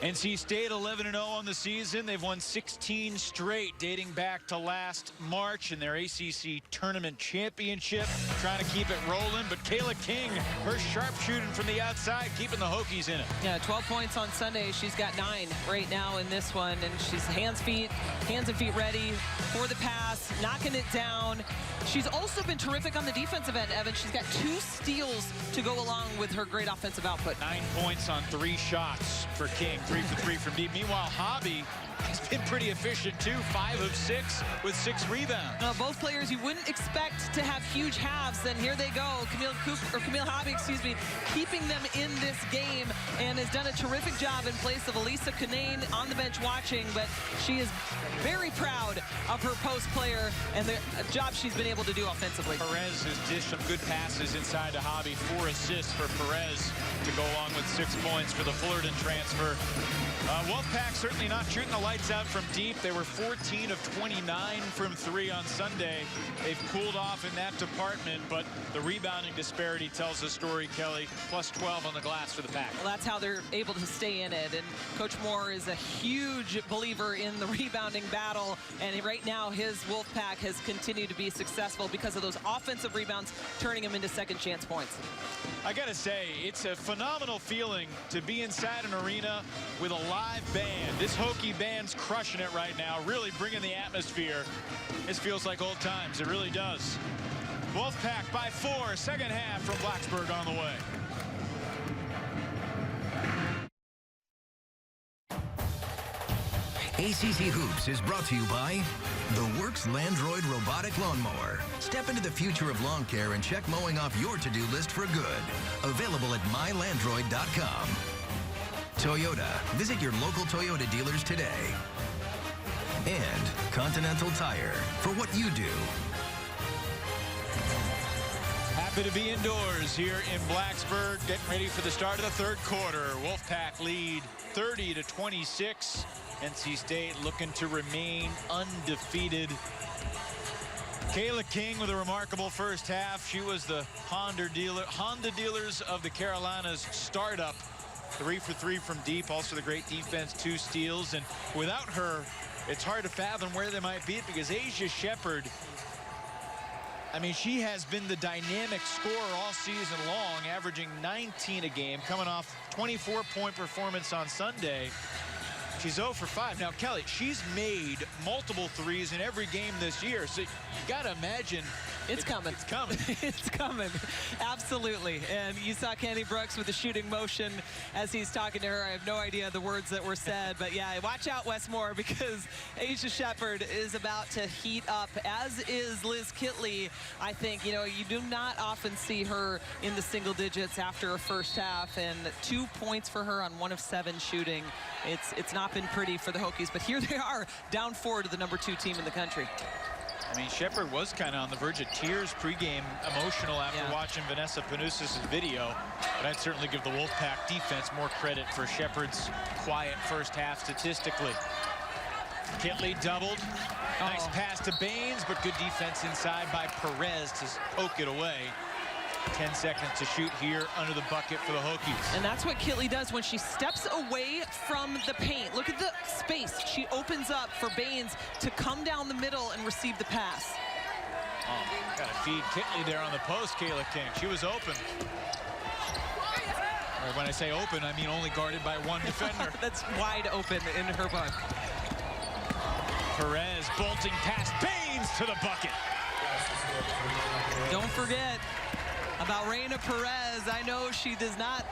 NC State 11-0 on the season. They've won 16 straight dating back to last March in their ACC tournament championship. Trying to keep it rolling, but Kayla King, her sharpshooting from the outside, keeping the Hokies in it. Yeah, 12 points on Sunday. She's got 9 right now in this one, and she's hands and feet ready for the pass, knocking it down. She's also been terrific on the defensive end, Evan. She's got 2 steals to go along with her great offensive output. 9 points on 3 shots for King. 3 for 3 from deep. Meanwhile, Hobby has been pretty efficient too. 5 of 6 with 6 rebounds. Both players you wouldn't expect to have huge halves, and here they go. Camille Hobby, keeping them in this game, and has done a terrific job in place of Elisa Canane on the bench watching, but she is very proud of her post player and the job she's been able to do offensively. Perez has dished some good passes inside to Hobby. 4 assists for Perez to go along with 6 points for the Fullerton transfer. Wolfpack certainly not shooting the lights out from deep. They were 14 of 29 from 3 on Sunday. They've cooled off in that department, but the rebounding disparity tells the story, Kelly. Plus 12 on the glass for the Pack. Well, that's how they're able to stay in it, and Coach Moore is a huge believer in the rebounding battle, and right now his Wolfpack has continued to be successful because of those offensive rebounds, turning them into second chance points. I gotta say, it's a phenomenal feeling to be inside an arena with a live band. This Hokie band's crushing it right now, really bringing the atmosphere. This feels like old times, it really does. Wolfpack by 4, second half from Blacksburg on the way. ACC Hoops is brought to you by the Works Landroid Robotic Lawnmower. Step into the future of lawn care and check mowing off your to-do list for good. Available at mylandroid.com. Toyota. Visit your local Toyota dealers today. and Continental Tire, for what you do. Happy to be indoors here in Blacksburg, getting ready for the start of the third quarter. Wolfpack lead 30-26. NC State looking to remain undefeated. Kayla King with a remarkable first half. She was the Honda Dealers of the Carolinas startup. 3 for 3 from deep. Also the great defense, 2 steals. And without her, it's hard to fathom where they might be, because Asia Shepard, I mean, she has been the dynamic scorer all season long, averaging 19 a game, coming off 24-point performance on Sunday. She's 0 for 5. Now, Kelly, she's made multiple threes in every game this year, so you got to imagine it's coming. It's coming. It's coming. Absolutely. And you saw Kenny Brooks with the shooting motion as he's talking to her. I have no idea the words that were said, but yeah, watch out, Westmore, because Asia Shepard is about to heat up, as is Liz Kitley. I think, you know, you do not often see her in the single digits after a first half, and 2 points for her on 1 of 7 shooting. It's not been pretty for the Hokies, but here they are, down 4 to the #2 team in the country. I mean, Shepard was kind of on the verge of tears pregame, emotional after watching Vanessa Panousis' video. But I'd certainly give the Wolfpack defense more credit for Shepard's quiet first half statistically. Kitley doubled. Nice pass to Baines, but good defense inside by Perez to poke it away. 10 seconds to shoot here under the bucket for the Hokies. And that's what Kitley does when she steps away from the paint. Look at the space. She opens up for Baines to come down the middle and receive the pass. Oh, got to feed Kitley there on the post, Kayla King. She was open. Or when I say open, I mean only guarded by 1 defender. That's wide open in her book. Perez bolting past Baines to the bucket. Don't forget about Reina Perez. I know she does not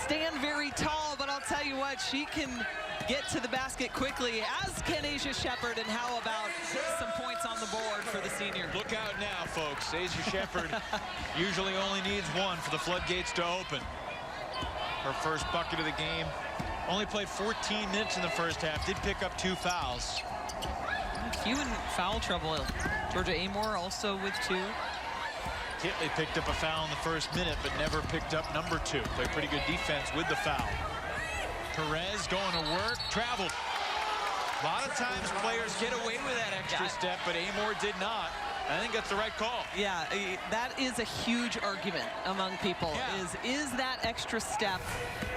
stand very tall, but I'll tell you what, she can get to the basket quickly, as can Asia Shepard. And how about some points on the board for the senior? Look out now, folks. Asia Shepard usually only needs 1 for the floodgates to open. Her first bucket of the game. Only played 14 minutes in the first half. Did pick up 2 fouls. Few in foul trouble. Georgia Amor also with 2. Kitley picked up a foul in the first minute, but never picked up number 2. Played pretty good defense with the foul. Perez going to work, traveled. A lot of times players get away with that extra step, but Amor did not. I think that's the right call. Yeah, that is a huge argument among people. Is that extra step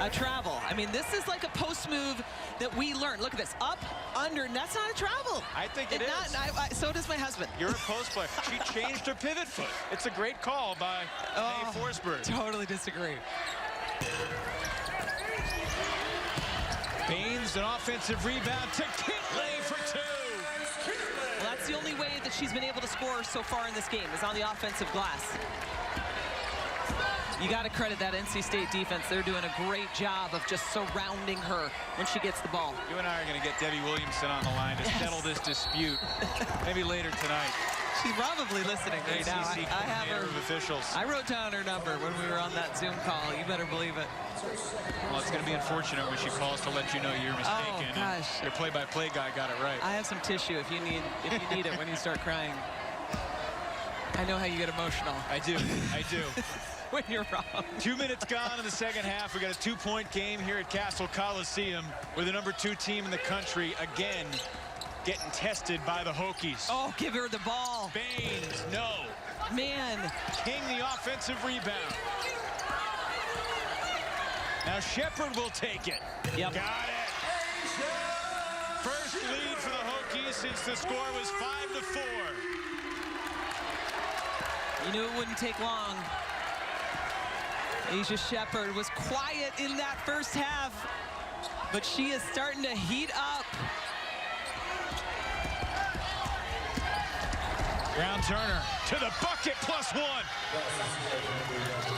a travel? I mean, this is like a post move that we learned. Look at this, up, under, and that's not a travel. I think it is. So does my husband. You're a post player. She changed her pivot foot. It's a great call by Mae Forsberg. Totally disagree. Baines, an offensive rebound to Kitley for 2. Well, that's the only way that she's been able to score so far in this game, is on the offensive glass. You got to credit that NC State defense. They're doing a great job of just surrounding her when she gets the ball. You and I are going to get Debbie Williamson on the line to settle this dispute. Maybe later tonight. She's probably listening right now. I have her officials. I wrote down her number when we were on that Zoom call. You better believe it. Well, it's going to be unfortunate when she calls to let you know you're mistaken. Oh, gosh. Your play-by-play guy got it right. I have some tissue if you need it when you start crying. I know how you get emotional. I do. I do. When you're wrong. 2 minutes gone in the second half. We got a 2-point game here at Cassell Coliseum with the #2 team in the country again getting tested by the Hokies. Oh, give her the ball. Baines, no. Man. King the offensive rebound. Now Shepard will take it. Yep. Got it. First lead for the Hokies since the score was 5-4. You knew it wouldn't take long. Asia Shepard was quiet in that first half, but she is starting to heat up. Brown Turner to the bucket, +1.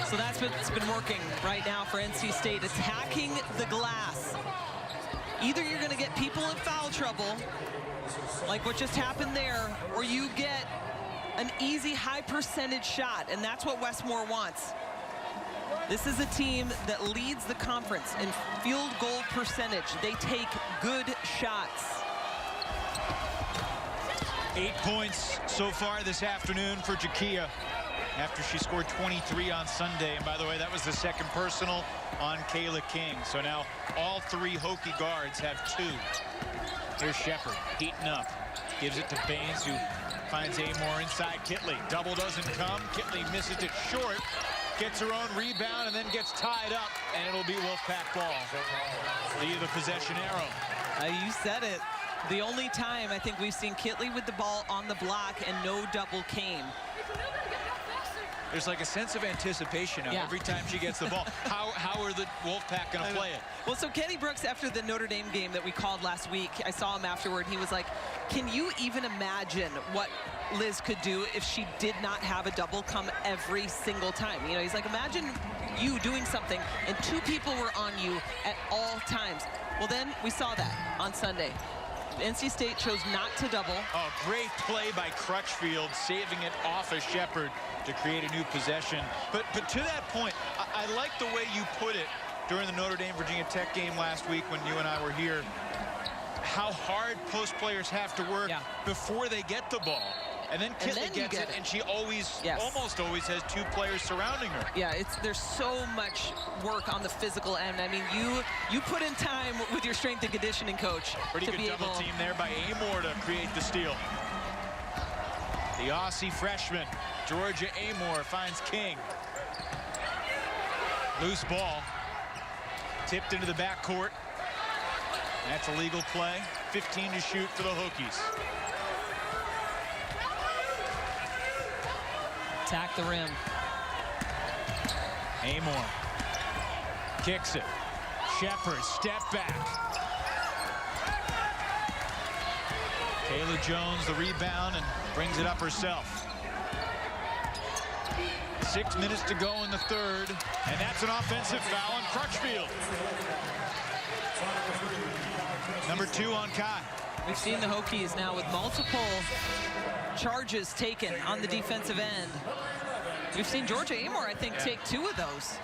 So that's what's been working right now for NC State, attacking the glass. Either you're going to get people in foul trouble, like what just happened there, or you get an easy high percentage shot, and that's what Westmore wants. This is a team that leads the conference in field goal percentage. They take good shots. 8 points so far this afternoon for Jakia after she scored 23 on Sunday. And by the way, that was the second personal on Kayla King. So now all 3 Hokie guards have 2. Here's Shepard heating up. Gives it to Baines, who finds Amor inside Kitley. Double doesn't come. Kitley misses it short. Gets her own rebound and then gets tied up. And it'll be Wolfpack ball. Lead the possession arrow. You said it. The only time I think we've seen Kitley with the ball on the block and no double came. There's like a sense of anticipation now every time she gets the ball. How are the Wolfpack going to play it? Well, so Kenny Brooks, after the Notre Dame game that we called last week, I saw him afterward. He was like, can you even imagine what Liz could do if she did not have a double come every single time? You know, he's like, imagine you doing something and 2 people were on you at all times. Well, then we saw that on Sunday. NC State chose not to double. Oh, great play by Crutchfield, saving it off of Shepard to create a new possession. But to that point, I like the way you put it during the Notre Dame Virginia Tech game last week when you and I were here, how hard post players have to work before they get the ball. And then Kitley gets it, and she always, almost always has 2 players surrounding her. Yeah, there's so much work on the physical end. I mean, you put in time with your strength and conditioning coach. Pretty good double team there by Amor to create the steal. The Aussie freshman, Georgia Amor, finds King. Loose ball. Tipped into the backcourt. That's a legal play. 15 to shoot for the Hokies. Attack the rim. Amor kicks it. Shepard, step back. Kayla Jones, the rebound, and brings it up herself. 6 minutes to go in the third, and that's an offensive foul on Crutchfield. Number 2 on Kai. We've seen the Hokies now with multiple charges taken on the defensive end. We've seen Georgia Amor, I think, take 2 of those.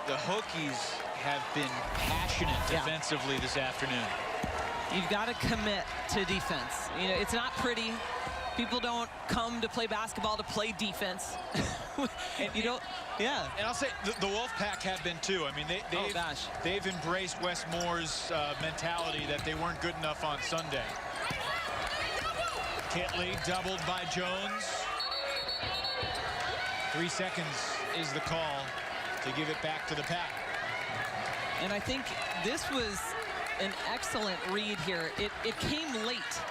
The Hokies have been passionate defensively this afternoon. You've got to commit to defense. You know, it's not pretty. People don't come to play basketball to play defense. You don't, And I'll say the Wolfpack have been too. I mean, they've embraced Wes Moore's mentality that they weren't good enough on Sunday. Kitley doubled by Jones. 3 seconds is the call to give it back to the Pack. And I think this was an excellent read here. It came late.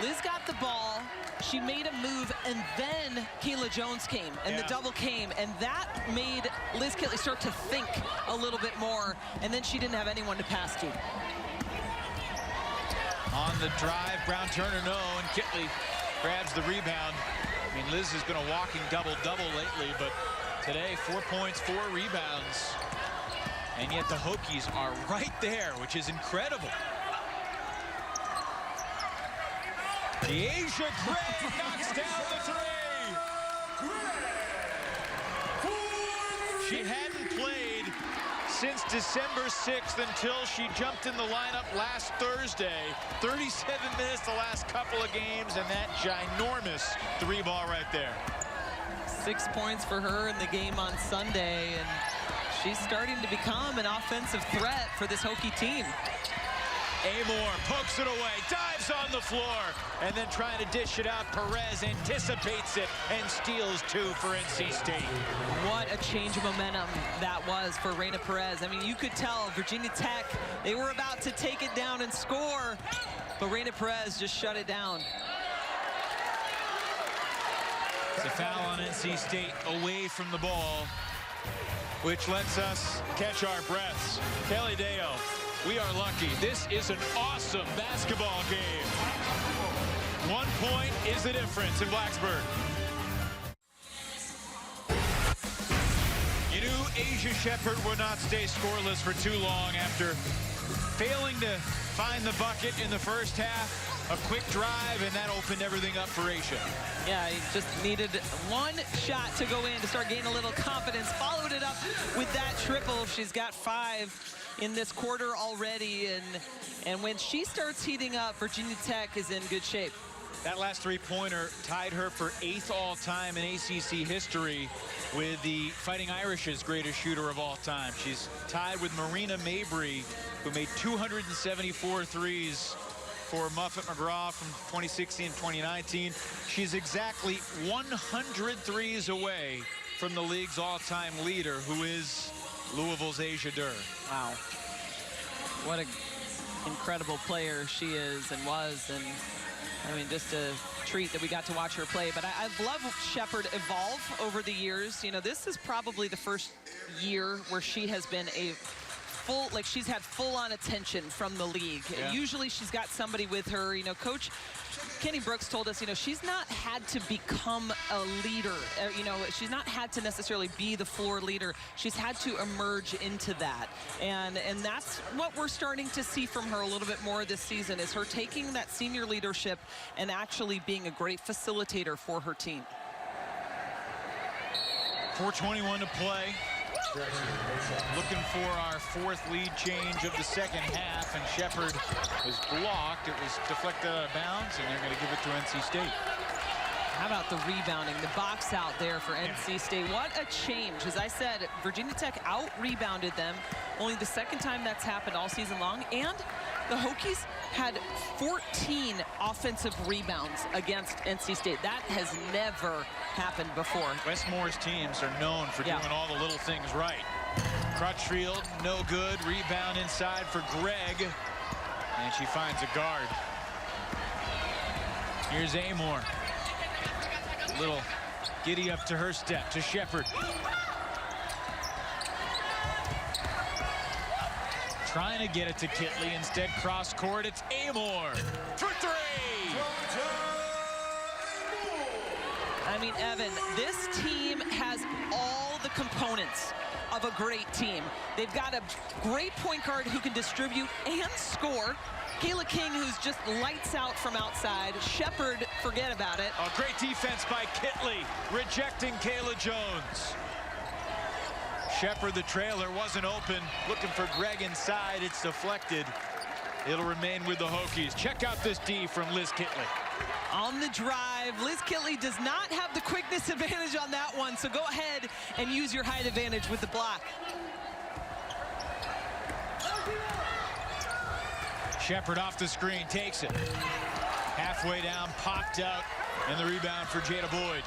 Liz got the ball. She made a move, and then Kayla Jones came, and the double came, and that made Liz Kitley start to think a little bit more, and then she didn't have anyone to pass to. On the drive, Brown-Turner no, and Kitley grabs the rebound. I mean, Liz has been a walking double-double lately, but today, 4 points, 4 rebounds. And yet the Hokies are right there, which is incredible. Deasia Gray knocks down the 3. She hadn't played since December 6th until she jumped in the lineup last Thursday. 37 minutes the last couple of games, and that ginormous 3-ball right there. 6 points for her in the game on Sunday, and she's starting to become an offensive threat for this Hokie team. Amor pokes it away, dives on the floor, and then trying to dish it out. Perez anticipates it and steals 2 for NC State. What a change of momentum that was for Reina Perez. I mean, you could tell Virginia Tech, they were about to take it down and score, but Reina Perez just shut it down. It's a foul on NC State away from the ball, which lets us catch our breaths. Kelly Deo, we are lucky. This is an awesome basketball game. 1 point is the difference in Blacksburg. You knew Asia Shepard would not stay scoreless for too long after failing to find the bucket in the first half. A quick drive, and that opened everything up for Asia. Yeah, he just needed 1 shot to go in to start gaining a little confidence. Followed it up with that triple. She's got 5 in this quarter already, and when she starts heating up, Virginia Tech is in good shape. That last three-pointer tied her for 8th all-time in ACC history with the Fighting Irish's greatest shooter of all time. She's tied with Marina Mabry, who made 274 threes for Muffet McGraw from 2016 and 2019. She's exactly 100 threes away from the league's all-time leader, who is Louisville's Asia Durr. Wow. What an incredible player she is and was. And I mean, just a treat that we got to watch her play. But I've loved Shepherd evolve over the years. You know, this is probably the first year where she has been a full, like she's had full-on attention from the league. Yeah. Usually she's got somebody with her. You know, Coach Kenny Brooks told us, you know, she's not had to become a leader. You know, she's not had to necessarily be the floor leader. She's had to emerge into that. And that's what we're starting to see from her a little bit more this season, is her taking that senior leadership and actually being a great facilitator for her team. 4:21 to play. Looking for our 4th lead change of the second half, and Shepherd was blocked. It was deflected out of bounds, and they're going to give it to NC State. How about the rebounding, the box out there for NC State? What a change. As I said, Virginia Tech out-rebounded them. Only the 2nd time that's happened all season long. And the Hokies had 14 offensive rebounds against NC State. That has never happened before. Westmore's teams are known for doing all the little things right. Crutchfield, no good. Rebound inside for Gregg. And she finds a guard. Here's Amore. A little giddy up to her step to Shepherd. Trying to get it to Kitley. Instead, cross court. It's Amore for 3. I mean, Evan, this team has all the components of a great team. They've got a great point guard who can distribute and score. Kayla King, who's just lights out from outside. Shepherd, forget about it. A great defense by Kitley, rejecting Kayla Jones. Shepherd, the trailer, wasn't open. Looking for Gregg inside. It's deflected. It'll remain with the Hokies. Check out this D from Liz Kitley. On the drive, Liz Kitley does not have the quickness advantage on that one, so go ahead and use your height advantage with the block. Shepherd off the screen, takes it. Halfway down, popped out, and the rebound for Jada Boyd.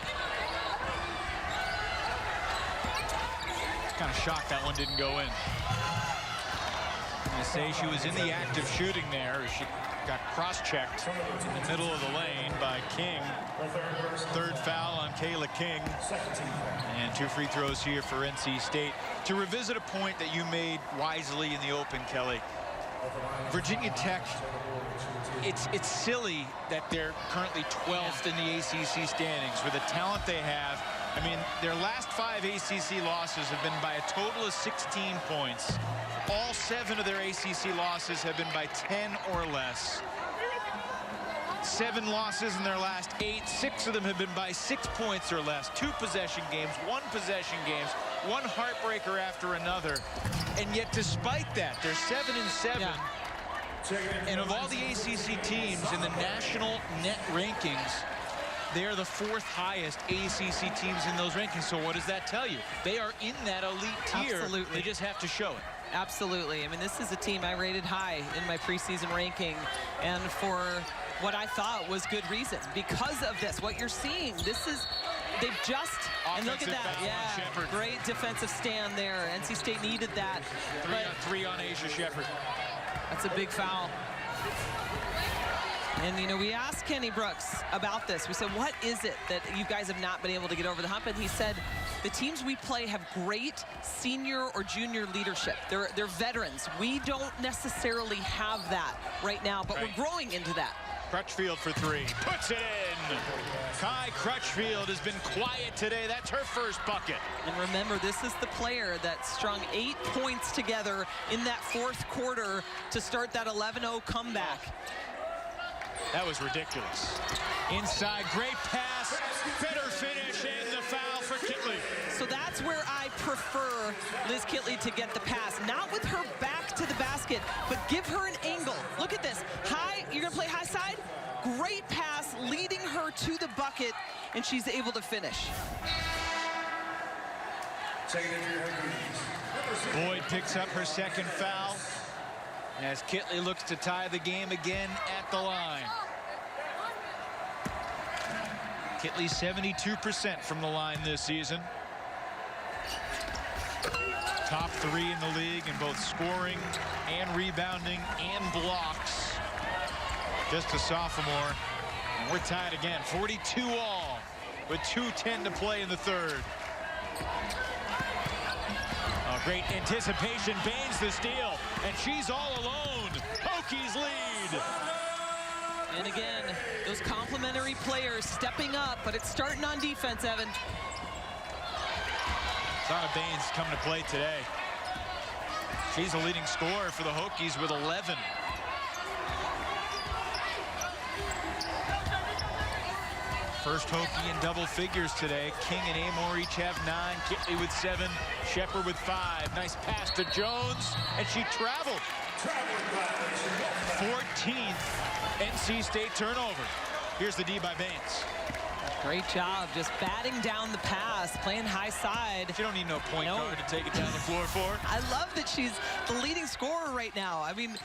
Kind of shocked that one didn't go in. I'm going to say she was in the act of shooting there. She got cross-checked in the middle of the lane by King. 3rd foul on Kayla King. And 2 free throws here for NC State. To revisit a point that you made wisely in the open, Kelly, Virginia Tech, it's silly that they're currently 12th in the ACC standings with the talent they have. I mean, their last 5 ACC losses have been by a total of 16 points. All 7 of their ACC losses have been by 10 or less. 7 losses in their last 8. 6 of them have been by 6 points or less. 2 possession games, 1 possession games, 1 heartbreaker after another. And yet, despite that, they're 7-7. Yeah. And of all the ACC teams in the national net rankings, they're the 4th highest ACC teams in those rankings. So what does that tell you? They are in that elite tier. Absolutely. They just have to show it. Absolutely. I mean, this is a team I rated high in my preseason ranking, and for what I thought was good reason. Because of this, what you're seeing, this is, they've just, and look at that, yeah, great defensive stand there. NC State needed that. 3 on Asia Shepherd. That's a big foul. And, you know, we asked Kenny Brooks about this. We said, what is it that you guys have not been able to get over the hump? And he said, the teams we play have great senior or junior leadership. They're veterans. We don't necessarily have that right now, but we're growing into that. Crutchfield for 3. Puts it in. Kai Crutchfield has been quiet today. That's her first bucket. And remember, this is the player that strung 8 points together in that 4th quarter to start that 11-0 comeback. That was ridiculous. Inside, great pass, better finish, and the foul for Kitley. So that's where I prefer Liz Kitley to get the pass. Not with her back to the basket, but give her an angle. Look at this. High, you're gonna play high side? Great pass, leading her to the bucket, and she's able to finish. Boyd picks up her second foul as Kitley looks to tie the game again at the line. Kitley 72% from the line this season. Top 3 in the league in both scoring and rebounding and blocks. Just a sophomore. And we're tied again, 42 all, with 2:10 to play in the third. Oh, great anticipation. Baines the steal, and she's all alone. Hokies lead. And again, those complementary players stepping up, but it's starting on defense, Evan. Sana Baines coming to play today. She's the leading scorer for the Hokies with 11. First Hokie in double figures today. King and Amor each have 9. Kitley with 7. Shepherd with 5. Nice pass to Jones, and she traveled. 14th NC State turnover. Here's the D by Baines. Great job just batting down the pass, playing high side. She don't need no point guard to take it down the floor for her. I love that she's the leading scorer right now. I mean,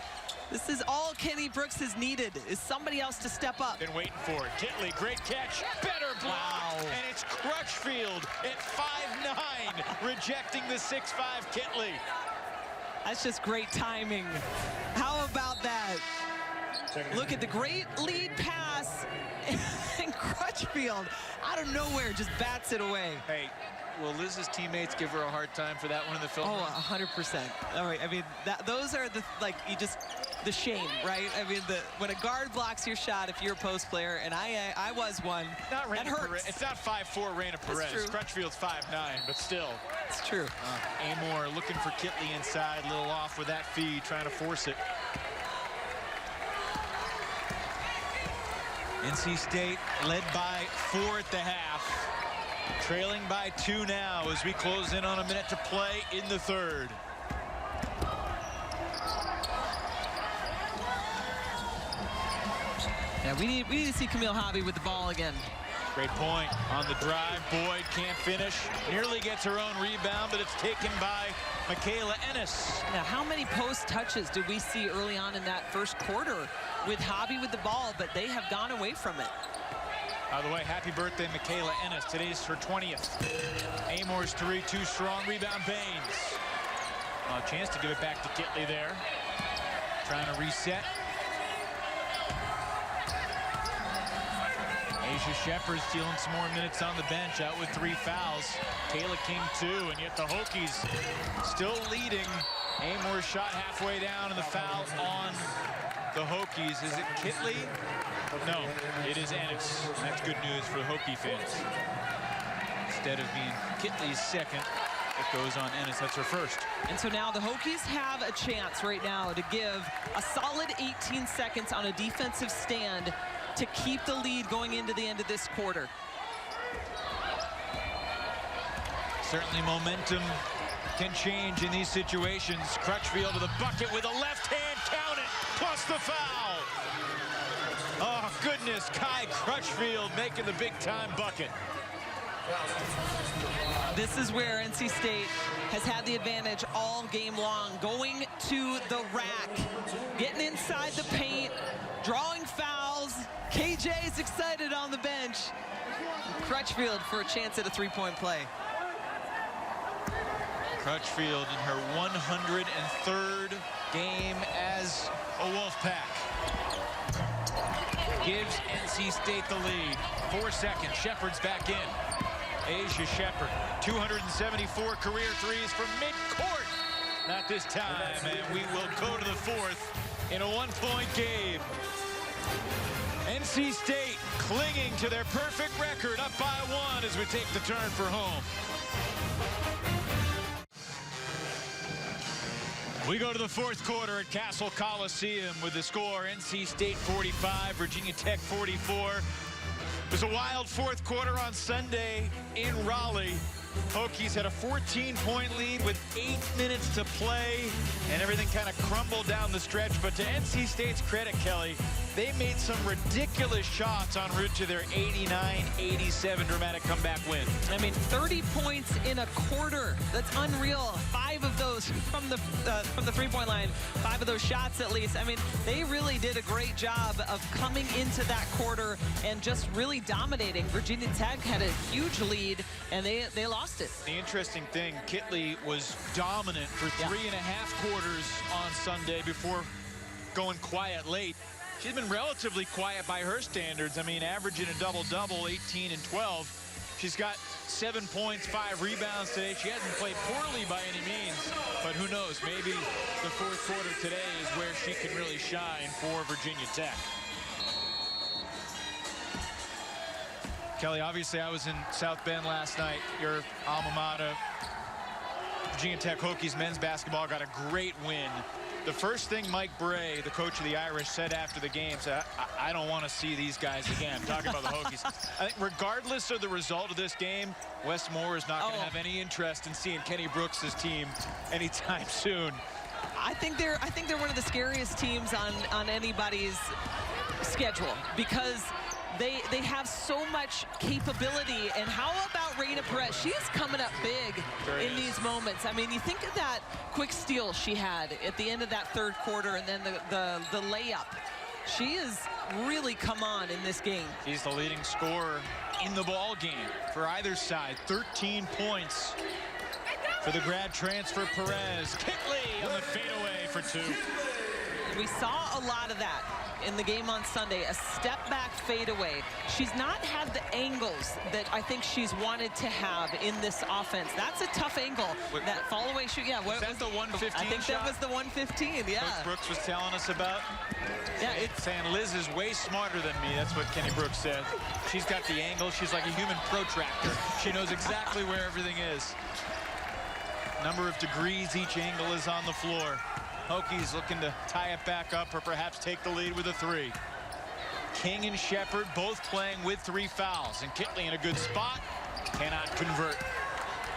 this is all Kenny Brooks has needed, is somebody else to step up. Been waiting for it. Kitley, great catch, better block. Wow. And it's Crutchfield at 5'9", rejecting the 6'5" Kitley. That's just great timing. How about that? Look at the great lead pass, and Crutchfield out of nowhere just bats it away. Hey, will Liz's teammates give her a hard time for that one in the film? Oh, 100%. All right, I mean, those are the, like, the shame, right? I mean, when a guard blocks your shot, if you're a post player, and I was one, not that hurts. Perez. It's not 5'4" Raina Perez. Crutchfield's 5'9", but still. It's true. Amor looking for Kitley inside, a little off with that feed, trying to force it. NC State led by 4 at the half. Trailing by 2 now as we close in on a minute to play in the third. Yeah, we need to see Camille Hobby with the ball again. Great point on the drive. Boyd can't finish. Nearly gets her own rebound, but it's taken by Michaela Ennis. Now, how many post touches did we see early on in that first quarter with Hobby with the ball, but they have gone away from it? By the way, happy birthday, Michaela Ennis. Today's her 20th. Amor's 3, too strong. Rebound, Baines. A chance to give it back to Kitley there. Trying to reset. Asia Shepherd stealing some more minutes on the bench, out with 3 fouls. Kayla King 2, and yet the Hokies still leading. Amor's shot halfway down, and the foul on the Hokies. Is it Kitley? No, it is Ennis. That's good news for the Hokie fans. Instead of being Kitley's second, it goes on Ennis. That's her first. And so now the Hokies have a chance right now to give a solid 18 seconds on a defensive stand to keep the lead going into the end of this quarter. Certainly momentum can change in these situations. Crutchfield to the bucket with a left hand, count it, plus the foul. Oh, goodness, Kai Crutchfield making the big-time bucket. This is where NC State has had the advantage all game long, going to the rack, getting inside the paint, drawing fouls. KJ is excited on the bench. Crutchfield for a chance at a three-point play. Crutchfield in her 103rd game as a Wolfpack. Gives NC State the lead. 4 seconds. Shepherd's back in. Asia Shepherd, 274 career threes from midcourt. Not this time, and we will go to the fourth in a 1-point game. NC State clinging to their perfect record, up by 1 as we take the turn for home. We go to the fourth quarter at Cassell Coliseum with the score NC State 45, Virginia Tech 44. It was a wild fourth quarter on Sunday in Raleigh. Hokies had a 14-point lead with 8 minutes to play, and everything kind of crumbled down the stretch. But to NC State's credit, Kelly, they made some ridiculous shots en route to their 89-87 dramatic comeback win. I mean, 30 points in a quarter. That's unreal. 5 of those from the three-point line. 5 of those shots, at least. I mean, they really did a great job of coming into that quarter and just really dominating. Virginia Tech had a huge lead, and they lost it. The interesting thing, Kitley was dominant for 3.5 quarters on Sunday before going quiet late. She's been relatively quiet by her standards. I mean, averaging a double-double, 18 and 12. She's got 7 points, 5 rebounds today. She hasn't played poorly by any means, but who knows? Maybe the fourth quarter today is where she can really shine for Virginia Tech. Kelly, obviously I was in South Bend last night, your alma mater. Virginia Tech Hokies men's basketball got a great win. The first thing Mike Bray, the coach of the Irish, said after the game, said, I don't want to see these guys again. Talking about the Hokies. I think regardless of the result of this game, Wes Moore is not going to have any interest in seeing Kenny Brooks' team anytime soon. I think they're one of the scariest teams on anybody's schedule, because they have so much capability. And how about Raina Perez? She is coming up big in these moments. I mean, you think of that quick steal she had at the end of that third quarter, and then the layup. She has really come on in this game. She's the leading scorer in the ball game for either side. 13 points for the grad transfer Perez. Kitley on the fadeaway for 2. We saw a lot of that in the game on Sunday, a step back fadeaway. She's not had the angles that I think she's wanted to have in this offense. That's a tough angle. That fall away shoot, yeah. Was that the 115 I think shot? That was the 115, yeah. Coach Brooks was telling us about. Yeah, it's saying Liz is way smarter than me. That's what Kenny Brooks said. She's got the angle. She's like a human protractor. She knows exactly where everything is. Number of degrees each angle is on the floor. Hokies looking to tie it back up or perhaps take the lead with a 3. King and Shepard both playing with 3 fouls, and Kitley in a good spot, cannot convert.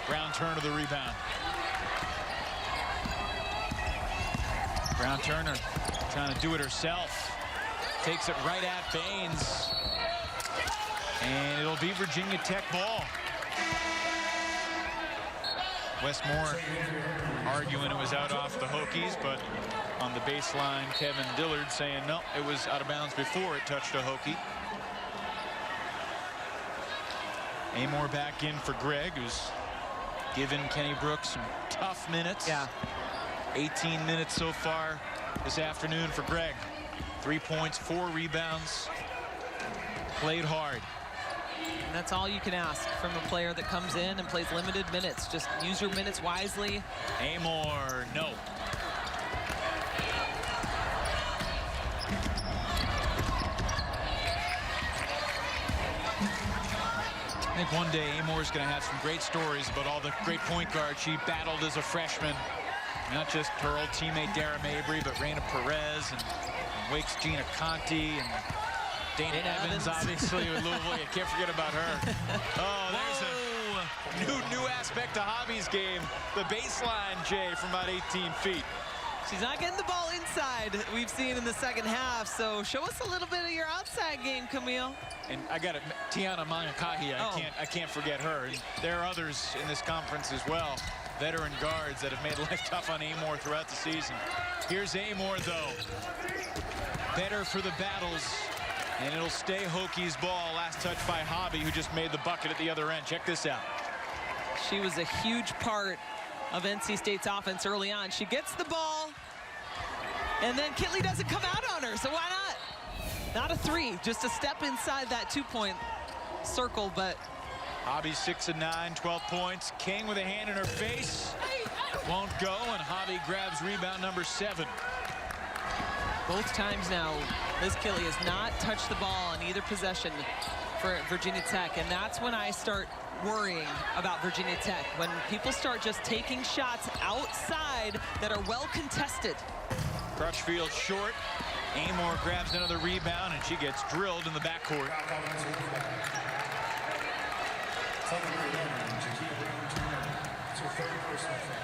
Brown Turner the rebound. Brown Turner trying to do it herself. Takes it right at Baines. And it'll be Virginia Tech ball. Wes Moore arguing it was out off the Hokies, but on the baseline, Kevin Dillard saying no, it was out of bounds before it touched a Hokie. Amor back in for Greg, who's given Kenny Brooks some tough minutes. Yeah. 18 minutes so far this afternoon for Greg. 3 points, 4 rebounds. Played hard. And that's all you can ask from a player that comes in and plays limited minutes. Just use your minutes wisely. Amor, no. I think one day Amor's going to have some great stories about all the great point guards she battled as a freshman. Not just her old teammate Dara Mabry, but Raina Perez and Wake's Gina Conti and Dana Evans, obviously, with Louisville. You can't forget about her. Oh, there's a new aspect to Hobby's game. The baseline, Jay, from about 18 feet. She's not getting the ball inside, we've seen in the second half. So show us a little bit of your outside game, Camille. And I got it, Tiana Manakahi. I can't forget her. And there are others in this conference as well. Veteran guards that have made life tough on Amor throughout the season. Here's Amor, though. Better for the battles. And it'll stay Hokies ball. Last touch by Hobby, who just made the bucket at the other end. Check this out. She was a huge part of NC State's offense early on. She gets the ball, and then Kitley doesn't come out on her, so why not? Not a 3, just a step inside that 2-point circle, but Hobby 6 of 9, 12 points. King with a hand in her face. Won't go, and Hobby grabs rebound number 7. Both times now, Liz Kitley has not touched the ball on either possession for Virginia Tech, and that's when I start worrying about Virginia Tech, when people start just taking shots outside that are well contested. Crutchfield short. Amor grabs another rebound, and she gets drilled in the backcourt.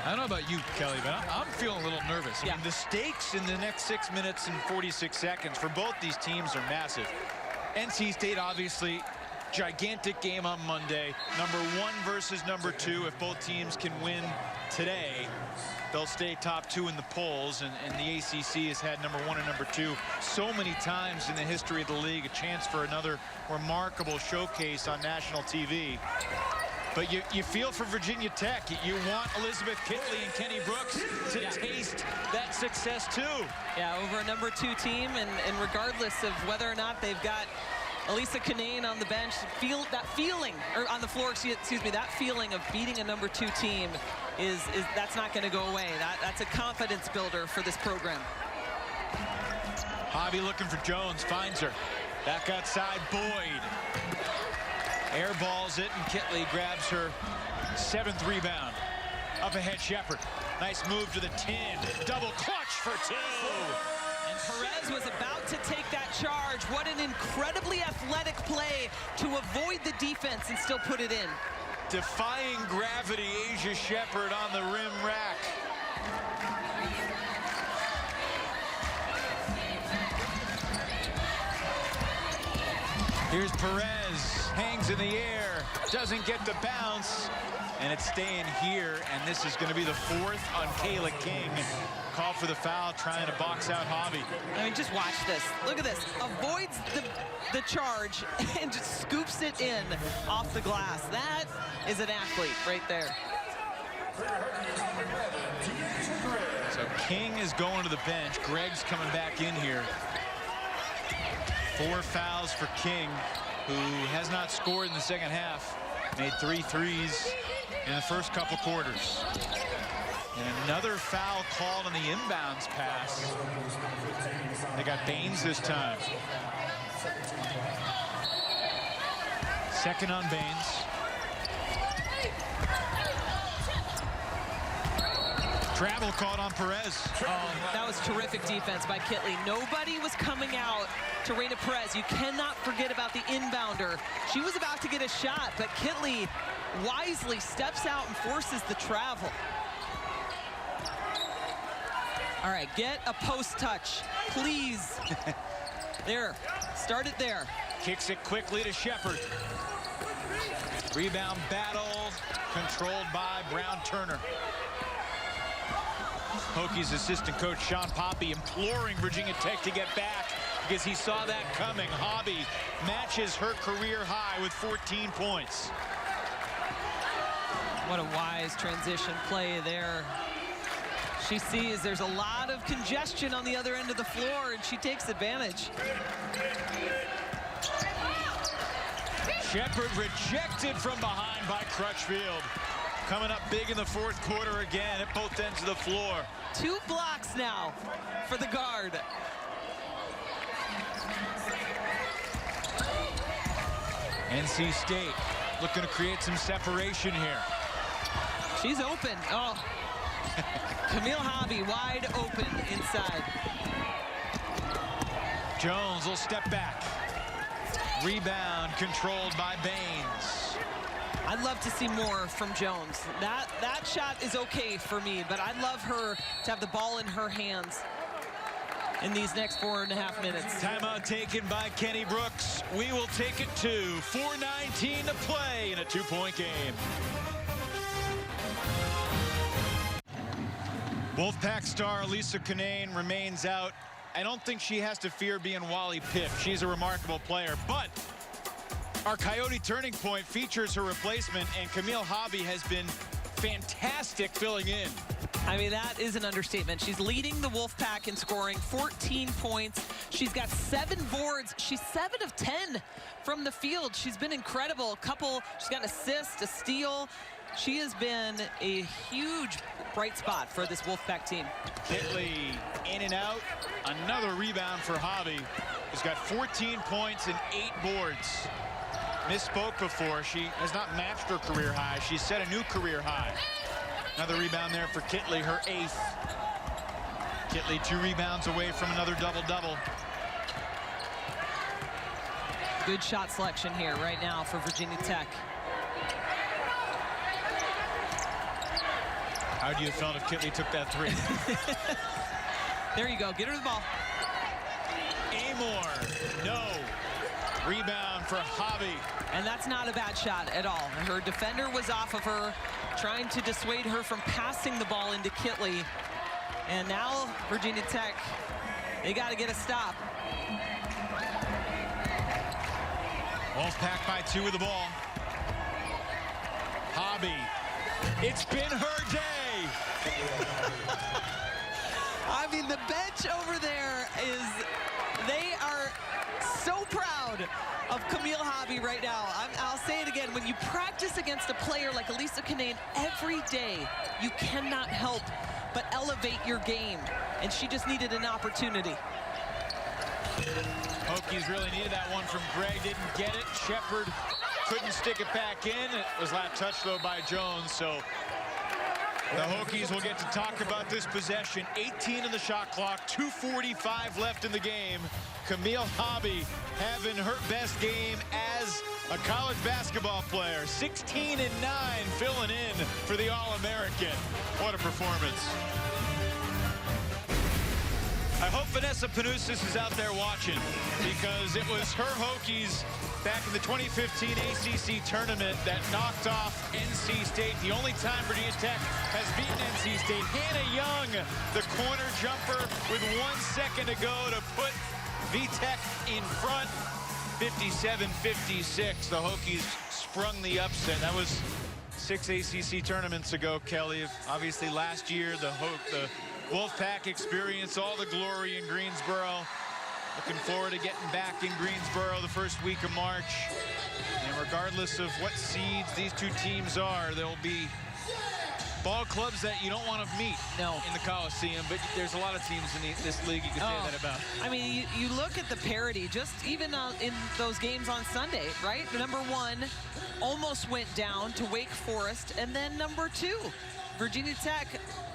I don't know about you, Kelly, but I'm feeling a little nervous. I mean, the stakes in the next 6 minutes and 46 seconds for both these teams are massive. NC State, obviously, gigantic game on Monday. Number 1 versus number 2. If both teams can win today, they'll stay top 2 in the polls, and the ACC has had number 1 and number 2 so many times in the history of the league. A chance for another remarkable showcase on national TV. But you feel for Virginia Tech. You want Elizabeth Kitley and Kenny Brooks to taste that success too. Yeah, over a number 2 team, and regardless of whether or not they've got Elisa Canane on the bench, that feeling, or on the floor, excuse me, that feeling of beating a number 2 team that's not going to go away. That's a confidence builder for this program. Hobby looking for Jones, finds her. Back outside, Boyd. Airballs it, and Kitley grabs her 7th rebound. Up ahead, Shepard. Nice move to the 10. Double clutch for 2. And Perez was about to take that charge. What an incredibly athletic play to avoid the defense and still put it in. Defying gravity, Asia Shepard on the rim rack. Here's Perez, hangs in the air, doesn't get the bounce, and it's staying here, and this is going to be the 4th on Kayla King. Call for the foul, trying to box out Hobby. I mean, just watch this. Look at this. Avoids the charge and just scoops it in off the glass. That is an athlete right there. So King is going to the bench. Gregg's coming back in here. 4 fouls for King, who has not scored in the second half. Made 3 threes in the first couple quarters. And another foul called on the inbounds pass. They got Baines this time. Second on Baines. Travel called on Perez. Oh, that was terrific defense by Kitley. Nobody was coming out to Reina Perez. You cannot forget about the inbounder. She was about to get a shot, but Kitley wisely steps out and forces the travel. All right, get a post touch, please. There, start it there. Kicks it quickly to Shepard. Rebound battle controlled by Brown Turner. Hokies assistant coach Sean Poppy imploring Virginia Tech to get back because he saw that coming. Hobby matches her career high with 14 points. What a wise transition play there. She sees there's a lot of congestion on the other end of the floor, and she takes advantage. Shepard rejected from behind by Crutchfield. Coming up big in the 4th quarter again at both ends of the floor. 2 blocks now for the guard. NC State looking to create some separation here. She's open. Oh. Camille Hobby wide open inside. Jones will step back. Rebound controlled by Baines. I'd love to see more from Jones. That shot is okay for me, but I'd love her to have the ball in her hands in these next 4.5 minutes. Timeout taken by Kenny Brooks. We will take it to 4:19 to play in a 2-point game. Wolfpack star Elisa Canane remains out. I don't think she has to fear being Wally Pipp. She's a remarkable player, but our Coyote Turning Point features her replacement, and Camille Hobby has been fantastic filling in. I mean, that is an understatement. She's leading the Wolfpack in scoring, 14 points. She's got 7 boards. She's 7 of 10 from the field. She's been incredible. She's got an assist, a steal. She has been a huge bright spot for this Wolfpack team. Kitley in and out. Another rebound for Hobby, who's got 14 points and 8 boards. Misspoke before. She has not matched her career high. She's set a new career high. Another rebound there for Kitley, her 8th. Kitley 2 rebounds away from another double-double. Good shot selection here right now for Virginia Tech. How do you feel if Kitley took that three? There you go. Get her the ball. Amor, no. Rebound for Hobby. And that's not a bad shot at all. Her defender was off of her, trying to dissuade her from passing the ball into Kitley. And now Virginia Tech, they got to get a stop. Wolfpack by 2 with the ball. Hobby. It's been her day. I mean, the bench over there they are so proud of Camille Hobby right now. I'll say it again. When you practice against a player like Elisa Kinane every day, you cannot help but elevate your game. And she just needed an opportunity. Hokies really needed that one from Gregg. Didn't get it. Shepard couldn't stick it back in. It was last touch, though, by Jones. So the Hokies will get to talk about this possession. 18 in the shot clock, 2:45 left in the game. Camille Hobby having her best game as a college basketball player. 16 and 9, filling in for the All-American. What a performance. I hope Vanessa Panousis is out there watching, because it was her Hokies back in the 2015 ACC tournament that knocked off NC State. The only time Virginia Tech has beaten NC State. Hannah Young, the corner jumper with 1 second to go to put VTech in front. 57-56. The Hokies sprung the upset. That was 6 ACC tournaments ago, Kelly. Obviously last year, the Wolfpack experienced all the glory in Greensboro. Looking forward to getting back in Greensboro the first week of March. And regardless of what seeds these two teams are, there'll be ball clubs that you don't want to meet in the Coliseum, but there's a lot of teams in this league you can say that about. I mean, you look at the parity, just even in those games on Sunday, right? Number 1 almost went down to Wake Forest, and then number 2, Virginia Tech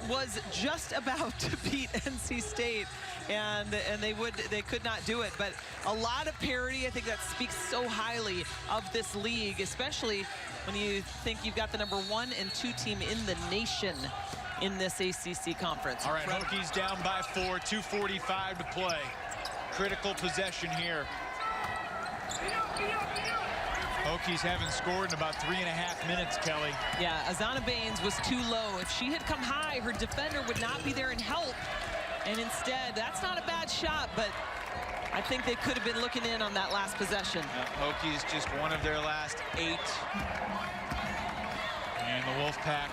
was just about to beat NC State, and they could not do it. But a lot of parity. I think that speaks so highly of this league, especially when you think you've got the number 1 and 2 team in the nation in this ACC conference. All right, Hokies down by 4, 2:45 to play. Critical possession here. Hokies haven't scored in about 3.5 minutes, Kelly. Yeah, Azana Baines was too low. If she had come high, her defender would not be there and help. And instead, that's not a bad shot, but I think they could have been looking in on that last possession. Hokies just one of their last 8. And the Wolfpack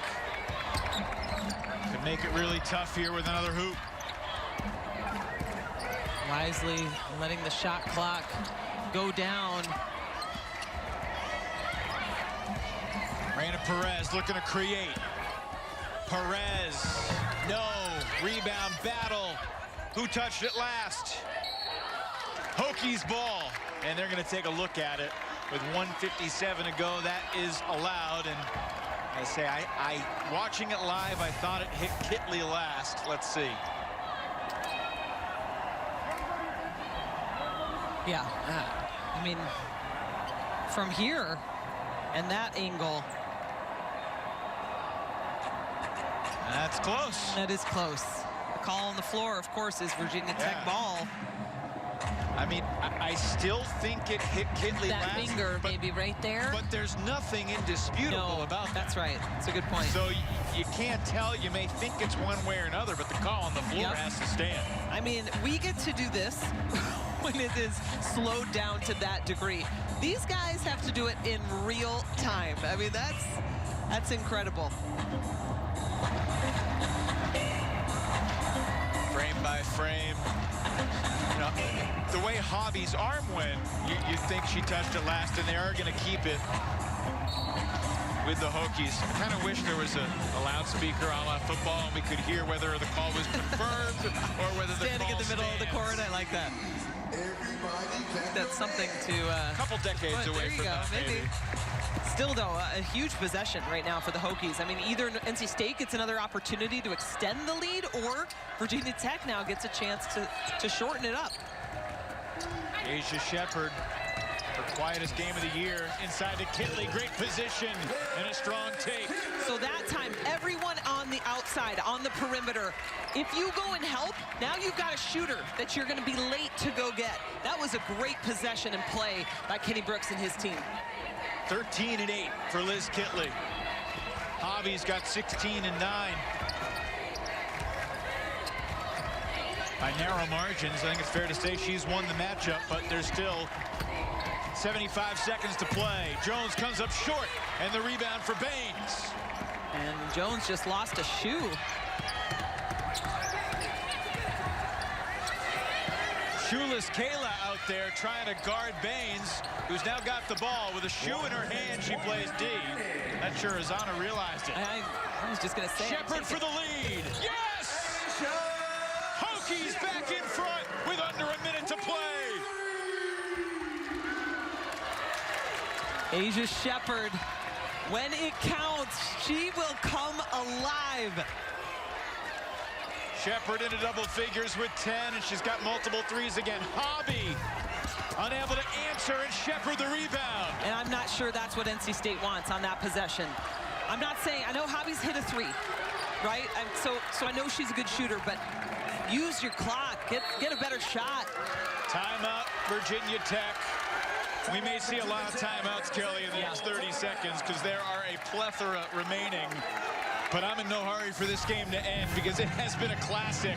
could make it really tough here with another hoop. Wisely letting the shot clock go down. Raina Perez looking to create. Perez, no. Rebound battle. Who touched it last? Hokies ball. And they're going to take a look at it. With 1:57 to go, that is allowed. And I say, watching it live, I thought it hit Kitley last. Let's see. Yeah, I mean, from here and that angle, that's close. that is close. The call on the floor, of course, is Virginia Tech ball. I mean, I still think it hit Kitley last. That finger maybe right there. But there's nothing indisputable about that. That's right. That's a good point. So you can't tell. You may think it's one way or another, but the call on the floor has to stand. I mean, we get to do this when it is slowed down to that degree. These guys have to do it in real time. I mean, that's incredible. Frame by frame. You know, the way Hobby's arm went, you'd think she touched it last, and they are going to keep it with the Hokies. I kind of wish there was a loudspeaker a la football and we could hear whether the call was confirmed or whether the Standing call in the middle of the court, I like that. That's something to... a couple decades away from that, maybe. Still, though, a huge possession right now for the Hokies. I mean, either NC State gets another opportunity to extend the lead, or Virginia Tech now gets a chance to shorten it up. Asia Shepard Her quietest game of the year. Inside to Kitley. Great position and a strong take. So that time, everyone on the outside, on the perimeter, if you go and help, now you've got a shooter that you're going to be late to go get. That was a great possession and play by Kenny Brooks and his team. 13 and 8 for Liz Kitley. Hobby's got 16 and 9. By narrow margins, I think it's fair to say she's won the matchup, but there's still 75 seconds to play. Jones comes up short, and the rebound for Baines. And Jones just lost a shoe. Shoeless Kayla out there trying to guard Baines, who's now got the ball. With a shoe in her hand, she plays D. Not sure Azana realized it. I was just going to say. Shepherd for the lead. Yes! Hokies back in front with under a minute to play. Asia Shepherd, when it counts, she will come alive. Shepherd into double figures with 10, and she's got multiple threes again. Hobby unable to answer, and Shepherd the rebound. And I'm not sure that's what NC State wants on that possession. I'm not saying, I know Hobby's hit a three, right? So I know she's a good shooter, but use your clock, get a better shot. Timeout, Virginia Tech. We may see a lot of timeouts, Kelly, in the next 30 seconds because there are a plethora remaining. But I'm in no hurry for this game to end because it has been a classic.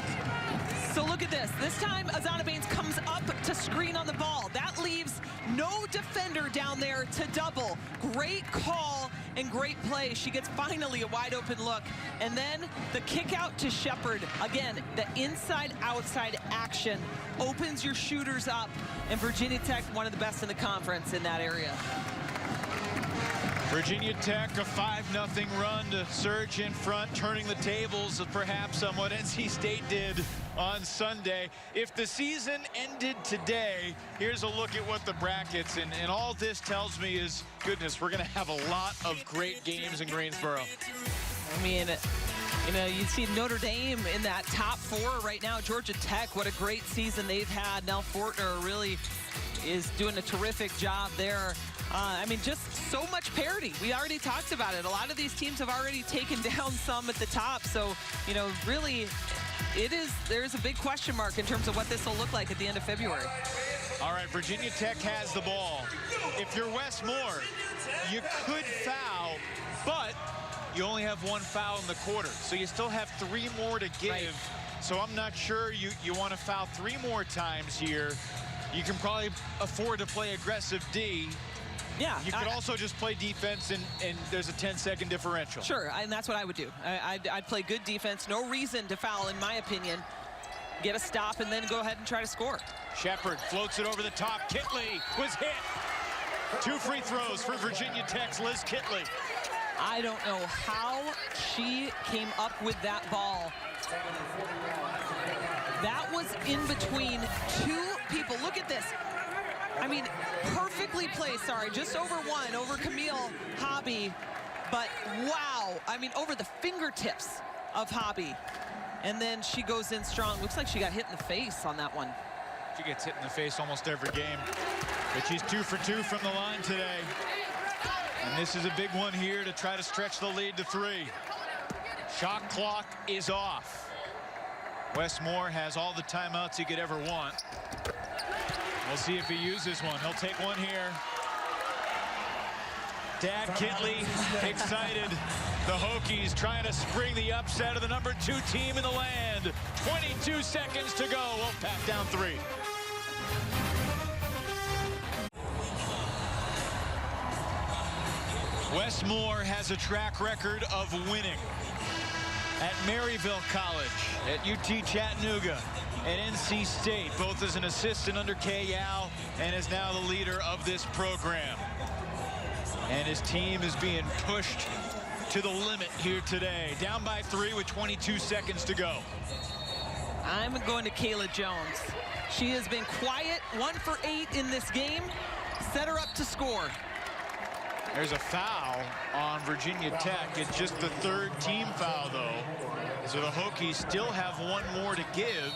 So look at this. This time, Azana Baines comes up to screen on the ball. That leaves no defender down there to double. Great call and great play. She gets finally a wide open look. And then the kick out to Shepherd. Again, the inside-outside action opens your shooters up. And Virginia Tech, one of the best in the conference in that area. Virginia Tech, a 5-0 run to surge in front, turning the tables perhaps on what NC State did on Sunday. If the season ended today, here's a look at what the brackets, and all this tells me is, goodness, we're going to have a lot of great games in Greensboro. I mean, you know, you see Notre Dame in that top 4 right now. Georgia Tech, what a great season they've had. Nell Fortner really is doing a terrific job there. I mean, just so much parity. We already talked about it. A lot of these teams have already taken down some at the top. So, you know, really, there's a big question mark in terms of what this will look like at the end of February. All right, Virginia Tech has the ball. If you're Wes Moore, you could foul, but you only have 1 foul in the quarter. So you still have 3 more to give. Right. So I'm not sure you want to foul 3 more times here. You can probably afford to play aggressive D. Yeah. You could also just play defense, and there's a 10-second differential. Sure, and that's what I would do. I'd play good defense. No reason to foul, in my opinion. Get a stop and then go ahead and try to score. Shepherd floats it over the top. Kitley was hit. 2 free throws for Virginia Tech's Liz Kitley. I don't know how she came up with that ball. That was in between 2 people. Look at this. I mean, perfectly placed, sorry, just over 1, over Camille Hobby. But wow, I mean, over the fingertips of Hobby. And then she goes in strong. Looks like she got hit in the face on that one. She gets hit in the face almost every game. But she's 2 for 2 from the line today. And this is a big one here to try to stretch the lead to 3. Shot clock is off. Wes Moore has all the timeouts he could ever want. We'll see if he uses one. He'll take one here. Dad Kitley excited. The Hokies trying to spring the upset of the number 2 team in the land. 22 seconds to go. Wolfpack down 3. Wes Moore has a track record of winning at Maryville College, at UT Chattanooga, at NC State, both as an assistant under Kay Yao and is now the leader of this program. And his team is being pushed to the limit here today. Down by 3 with 22 seconds to go. I'm going to Kayla Jones. She has been quiet, 1 for 8 in this game. Set her up to score. There's a foul on Virginia Tech. It's just the 3rd team foul, though. So the Hokies still have 1 more to give.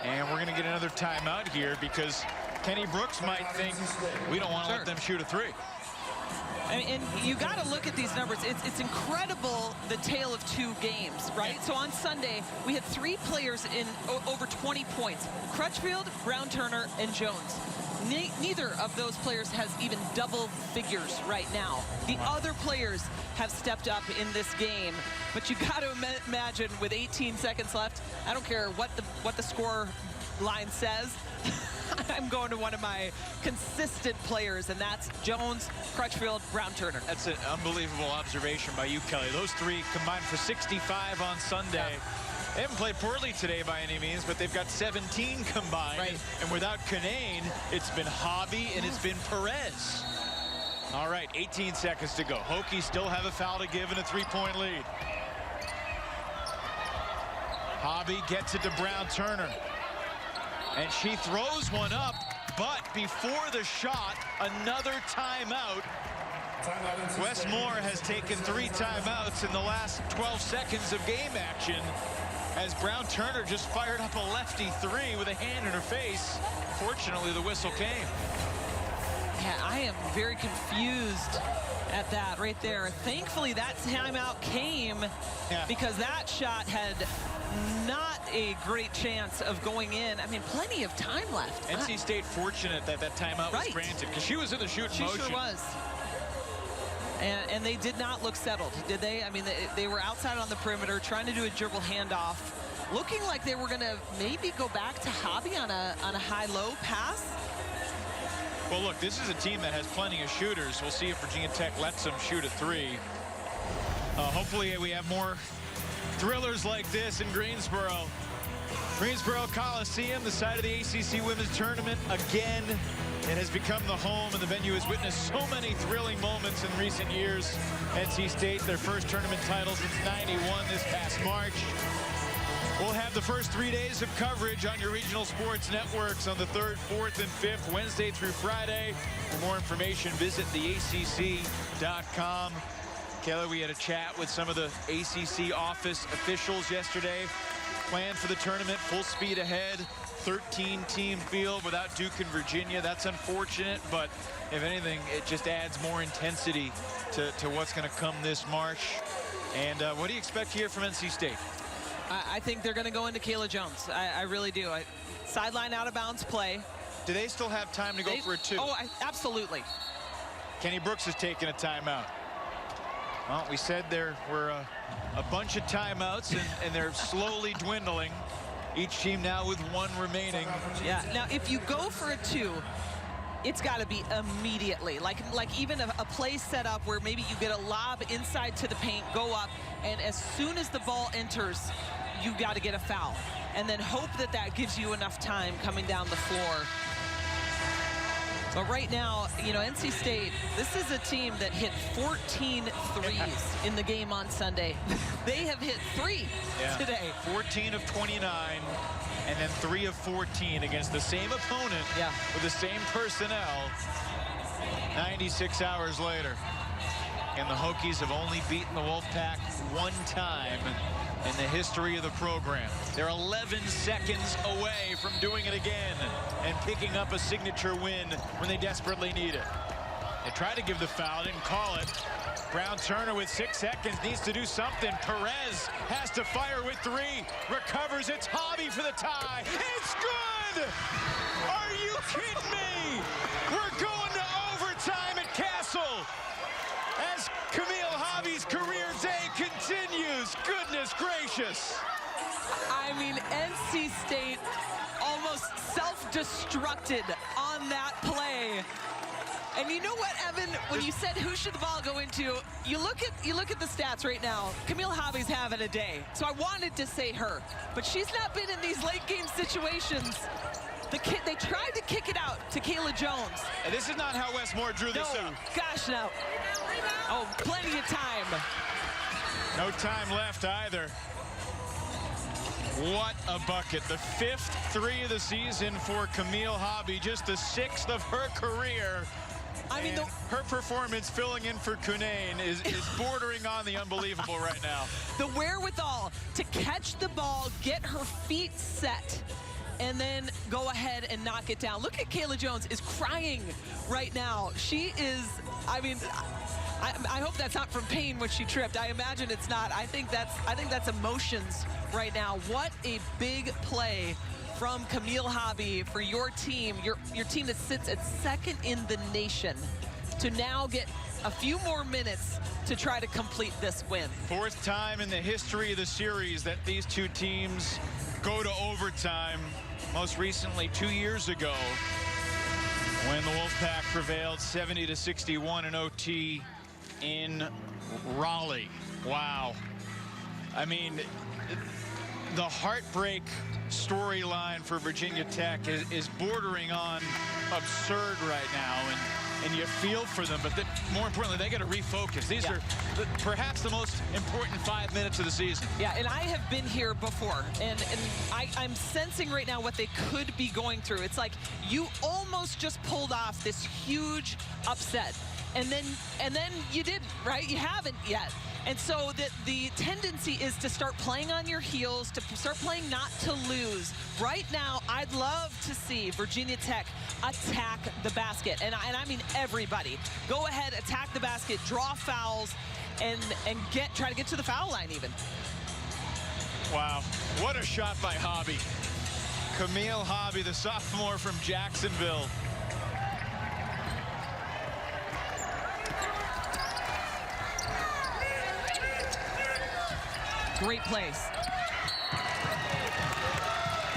And we're going to get another timeout here because Kenny Brooks might think we don't want to let them shoot a three. And you got to look at these numbers. It's incredible, the tale of two games, right? Yeah. So on Sunday, we had 3 players in over 20 points. Crutchfield, Brown Turner, and Jones. Neither of those players has even double figures right now. The other players have stepped up in this game. But you got to imagine with 18 seconds left, I don't care what the score line says, I'm going to one of my consistent players, and that's Jones, Crutchfield, Brown Turner. That's an unbelievable observation by you, Kelly. Those 3 combined for 65 on Sunday. Yeah. They haven't played poorly today by any means, but they've got 17 combined. Right. And without Canane, it's been Hobby and it's been Perez. All right, 18 seconds to go. Hokies still have a foul to give and a 3-point lead. Hobby gets it to Brown Turner. And she throws one up, but before the shot, another timeout. Wes Moore has taken 3 timeouts in the last 12 seconds of game action, as Brown Turner just fired up a lefty 3 with a hand in her face. Fortunately, the whistle came. Yeah, I am very confused at that right there. Thankfully, that timeout came because that shot had not a great chance of going in. I mean, plenty of time left. NC State fortunate that that timeout was granted, because she was in the shooting motion. She sure was. And they did not look settled, did they? I mean, they were outside on the perimeter trying to do a dribble handoff, looking like they were going to maybe go back to Hobby on a high-low pass. Well, look, this is a team that has plenty of shooters. We'll see if Virginia Tech lets them shoot a 3. Hopefully we have more thrillers like this in Greensboro. Greensboro Coliseum, the site of the ACC Women's Tournament. Again, it has become the home, and the venue has witnessed so many thrilling moments in recent years. NC State, their first tournament title since '91 this past March. We'll have the first 3 days of coverage on your regional sports networks on the 3rd, 4th, and 5th, Wednesday through Friday. For more information, visit theacc.com. Kelly, we had a chat with some of the ACC office officials yesterday. Plan for the tournament, full speed ahead. 13-team field without Duke and Virginia. That's unfortunate, but if anything, it just adds more intensity to what's going to come this March. And what do you expect here from NC State? I think they're going to go into Kayla Jones. I really do. Sideline out-of-bounds play. Do they still have time to go for a 2? Oh, absolutely. Kenny Brooks has taken a timeout. Well, we said there were a bunch of timeouts, and they're slowly dwindling. Each team now with 1 remaining. Yeah, now if you go for a 2, it's got to be immediately. Like even a play set up where maybe you get a lob inside to the paint, go up, and as soon as the ball enters, you got to get a foul. And then hope that that gives you enough time coming down the floor. But right now, you know, NC State, this is a team that hit 14 threes in the game on Sunday. They have hit 3 today. 14 of 29, and then 3 of 14 against the same opponent with the same personnel 96 hours later. And the Hokies have only beaten the Wolfpack 1 time in the history of the program. They're 11 seconds away from doing it again and picking up a signature win when they desperately need it. They tried to give the foul, didn't call it. Brown Turner with 6 seconds needs to do something. Perez has to fire with 3, recovers. It's Hobby for the tie. It's good! Are you kidding me? We're going to overtime at Cassell as Camille Hobby's career day continues. Goodness gracious. I mean, NC State almost self-destructed on that play. And you know what, Evan, when you said who should the ball go into, you look at the stats right now. Camille Hobby's having a day. So I wanted to say her, but she's not been in these late game situations. They tried to kick it out to Kayla Jones. And this is not how Wes Moore drew this up. Gosh, no. Oh, plenty of time. No time left either. What a bucket. The 5th 3 of the season for Camille Hobby, just the 6th of her career. I mean, her performance filling in for Cunane is bordering on the unbelievable right now. The wherewithal to catch the ball, get her feet set, and then go ahead and knock it down. Look at Kayla Jones is crying right now. She is, I mean, I hope that's not from pain when she tripped. I imagine it's not. I think that's emotions right now. What a big play from Camille Hobby for your team that sits at second in the nation, to now get a few more minutes to try to complete this win. Fourth time in the history of the series that these two teams go to overtime. Most recently 2 years ago, when the Wolfpack prevailed 70-61 in OT in Raleigh. Wow. I mean, the heartbreak storyline for Virginia Tech is bordering on absurd right now, and you feel for them, but more importantly, they got to refocus. These are perhaps the most important 5 minutes of the season. Yeah, and I have been here before, and I'm sensing right now what they could be going through. It's like you almost just pulled off this huge upset, and then you didn't, right? You haven't yet. And so the tendency is to start playing on your heels, to start playing not to lose. Right now, I'd love to see Virginia Tech attack the basket. And I mean everybody. Go ahead, attack the basket, draw fouls, and try to get to the foul line even. Wow, what a shot by Hobby. Camille Hobby, the sophomore from Jacksonville. Great place.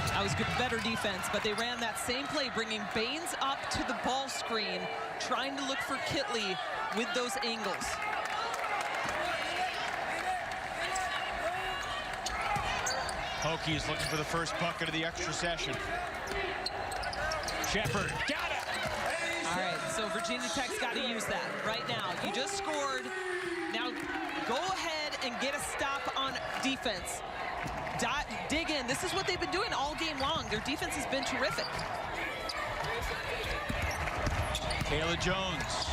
That was good, better defense, but they ran that same play, bringing Baines up to the ball screen, trying to look for Kitley with those angles. Hokies looking for the first bucket of the extra session. Shepard, got it! All right, so Virginia Tech's got to use that right now. You just scored. Now go ahead and get a stop on defense. Dig in. This is what they've been doing all game long. Their defense has been terrific. Kayla Jones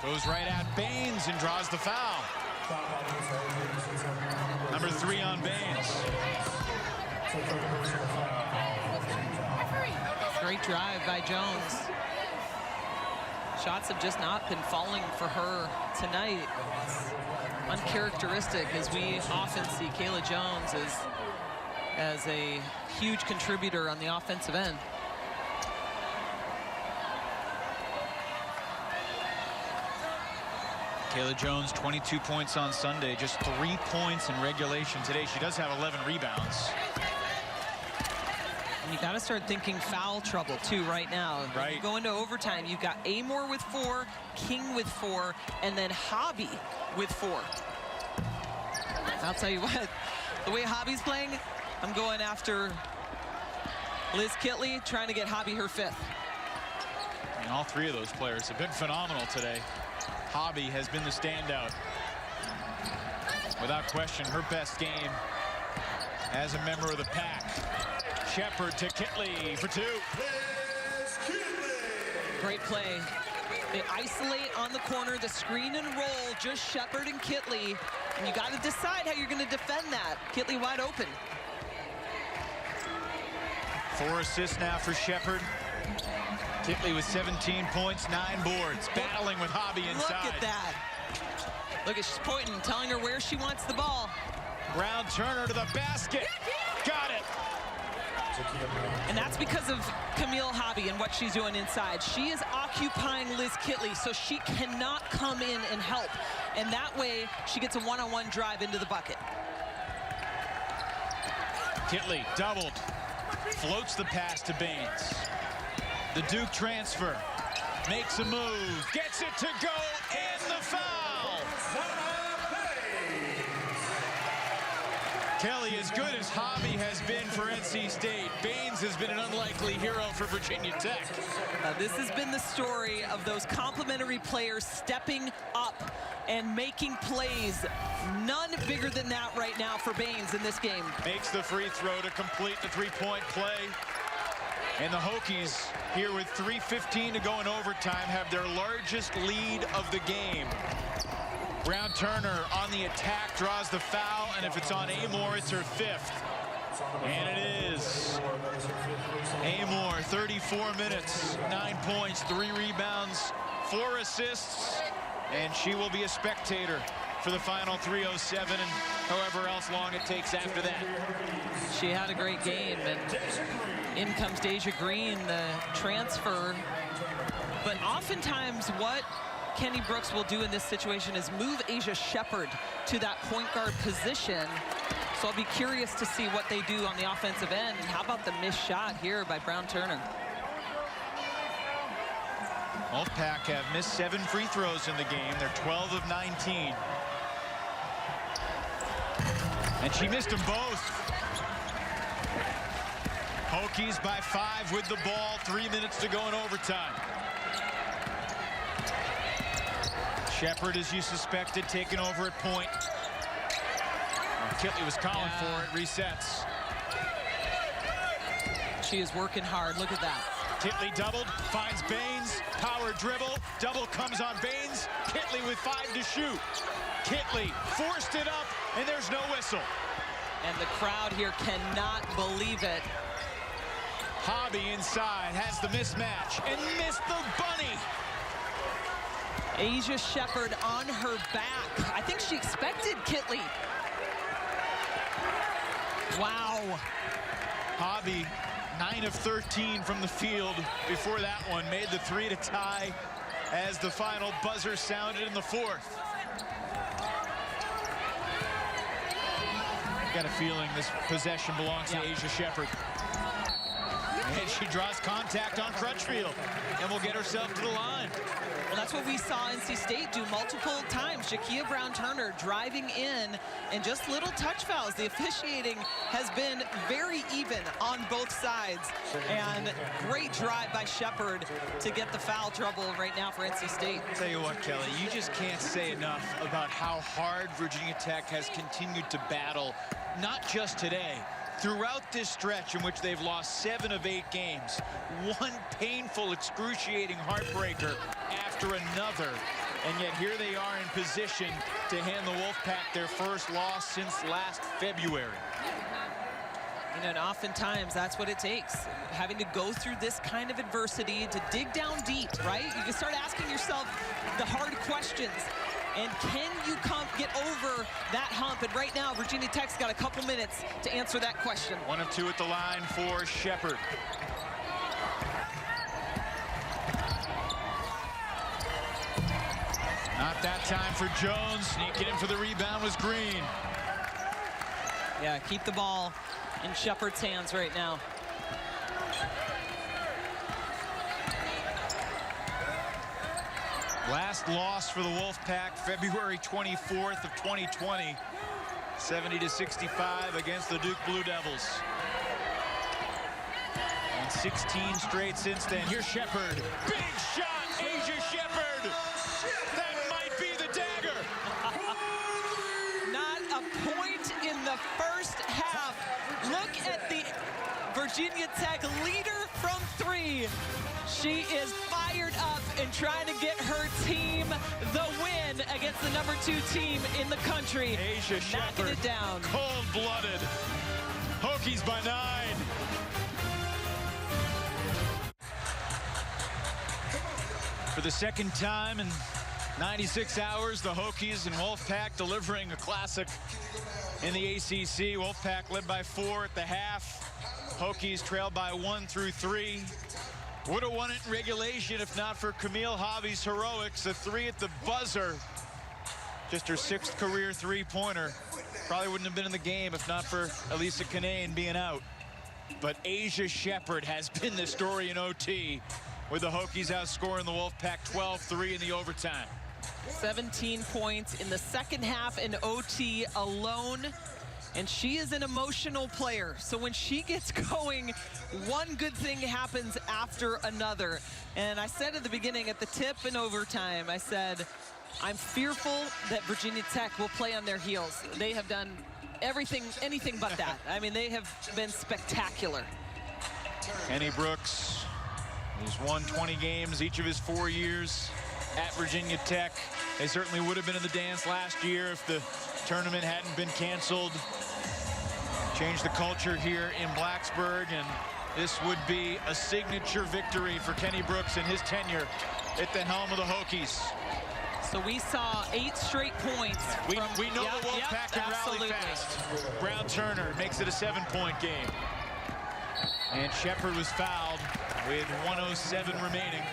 goes right at Baines and draws the foul. Number 3 on Baines. Great drive by Jones. Shots have just not been falling for her tonight. It's uncharacteristic, as we often see Kayla Jones as a huge contributor on the offensive end. Kayla Jones, 22 points on Sunday, just 3 points in regulation today. She does have 11 rebounds. And you got to start thinking foul trouble too right now. Right. You go into overtime, you've got Amor with 4, King with 4, and then Hobby with 4. I'll tell you what, the way Hobby's playing, I'm going after Liz Kitley, trying to get Hobby her 5th. And all 3 of those players have been phenomenal today. Hobby has been the standout. Without question, her best game as a member of the pack. Shepard to Kitley for 2. Great play. They isolate on the corner, the screen and roll, just Shepard and Kitley. And you got to decide how you're going to defend that. Kitley wide open. 4 assists now for Shepard. Kitley with 17 points, 9 boards, battling with Hobby inside. Look at that. Look at, she's pointing, telling her where she wants the ball. Brown Turner to the basket. Got it. And that's because of Camille Hobby and what she's doing inside. She is occupying Liz Kitley, so she cannot come in and help. And that way, she gets a one-on-one drive into the bucket. Kitley doubled, floats the pass to Baines. The Duke transfer, makes a move, gets it to go, and the foul! Kelly, as good as Hobby has been for NC State, Baines has been an unlikely hero for Virginia Tech. This has been the story of those complementary players stepping up and making plays. None bigger than that right now for Baines in this game. Makes the free throw to complete the 3-point play. And the Hokies, here with 3:15 to go in overtime, have their largest lead of the game. Brown Turner on the attack, draws the foul, and if it's on Amor, it's her 5th. And it is. Amor, 34 minutes, 9 points, 3 rebounds, 4 assists, and she will be a spectator for the final 3:07 and however else long it takes after that. She had a great game, and in comes Deja Green, the transfer. But oftentimes what Kenny Brooks will do in this situation is move Asia Shepherd to that point guard position. So I'll be curious to see what they do on the offensive end. How about the missed shot here by Brown-Turner? Wolfpack have missed 7 free throws in the game. They're 12 of 19. And she missed them both. Hokies by 5 with the ball. 3 minutes to go in overtime. Shepherd, as you suspected, taken over at point. Kitley was calling for it. Resets. She is working hard. Look at that. Kitley doubled, finds Baines, power dribble, double comes on Baines, Kitley with 5 to shoot. Kitley forced it up, and there's no whistle. And the crowd here cannot believe it. Hobby inside, has the mismatch, and missed the bunny. Asia Shepherd on her back. I think she expected Kitley. Wow. Hobby, 9 of 13 from the field before that one. Made the 3 to tie as the final buzzer sounded in the 4th. Got a feeling this possession belongs to Asia Shepherd. And she draws contact on Crutchfield and will get herself to the line. Well, that's what we saw NC State do multiple times. Jakia Brown-Turner driving in and just little touch fouls. The officiating has been very even on both sides. And great drive by Shepherd to get the foul trouble right now for NC State. I'll tell you what, Kelly, you just can't say enough about how hard Virginia Tech has continued to battle, not just today, throughout this stretch in which they've lost 7 of 8 games. One painful, excruciating heartbreaker after another. And yet here they are in position to hand the Wolfpack their first loss since last February. You know, and oftentimes that's what it takes. Having to go through this kind of adversity to dig down deep, right? You can start asking yourself the hard questions. And can you get over that hump? And right now, Virginia Tech's got a couple minutes to answer that question. 1 of 2 at the line for Shepherd. Not that time for Jones. Sneaking in for the rebound was Green. Yeah, keep the ball in Shepherd's hands right now. Last loss for the Wolfpack, February 24th of 2020, 70-65 against the Duke Blue Devils. And 16 straight since then. Here's Shepherd. Big shot, Asia Shepherd. That might be the dagger. Not a point in the first half. Look at the Virginia Tech leader from 3. She is fired up and trying to get her team the win against the #2 team in the country. Asia Shepherd, knocking it down. Cold-blooded. Hokies by 9. For the second time in 96 hours, the Hokies and Wolfpack delivering a classic in the ACC. Wolfpack led by 4 at the half. Hokies trailed by 1 through 3. Would have won it in regulation if not for Camille Hobby's heroics. A 3 at the buzzer. Just her 6th career 3-pointer. Probably wouldn't have been in the game if not for Elisa Canane being out. But Asia Shepherd has been the story in OT, with the Hokies outscoring the Wolfpack 12-3 in the overtime. 17 points in the second half in OT alone. And she is an emotional player. So when she gets going, one good thing happens after another. And I said at the beginning, at the tip in overtime, I said, I'm fearful that Virginia Tech will play on their heels. They have done anything but that. I mean, they have been spectacular. Kenny Brooks, he's won 20 games each of his 4 years at Virginia Tech. They certainly would have been in the dance last year if the tournament hadn't been canceled. Change the culture here in Blacksburg, and this would be a signature victory for Kenny Brooks in his tenure at the helm of the Hokies. So we saw 8 straight points. We know the Wolfpack can rally fast. Brown Turner makes it a 7-point game. And Shepard was fouled with 1:07 remaining.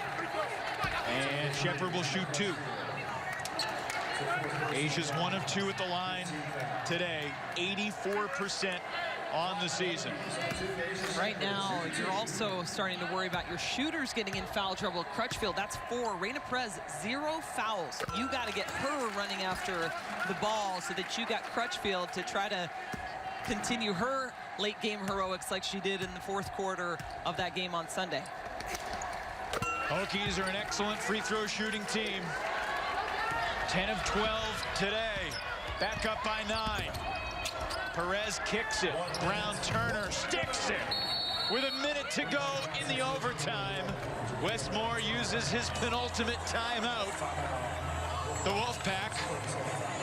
And Shepard will shoot 2. Asia's 1 of 2 at the line today, 84% on the season. Right now, you're also starting to worry about your shooters getting in foul trouble. Crutchfield, that's 4. Reina Perez, 0 fouls. You got to get her running after the ball so that you got Crutchfield to try to continue her late game heroics like she did in the 4th quarter of that game on Sunday. Hokies are an excellent free throw shooting team. 10 of 12 today. Back up by 9. Perez kicks it. Brown Turner sticks it. With a minute to go in the overtime, Westmore uses his penultimate timeout. The Wolfpack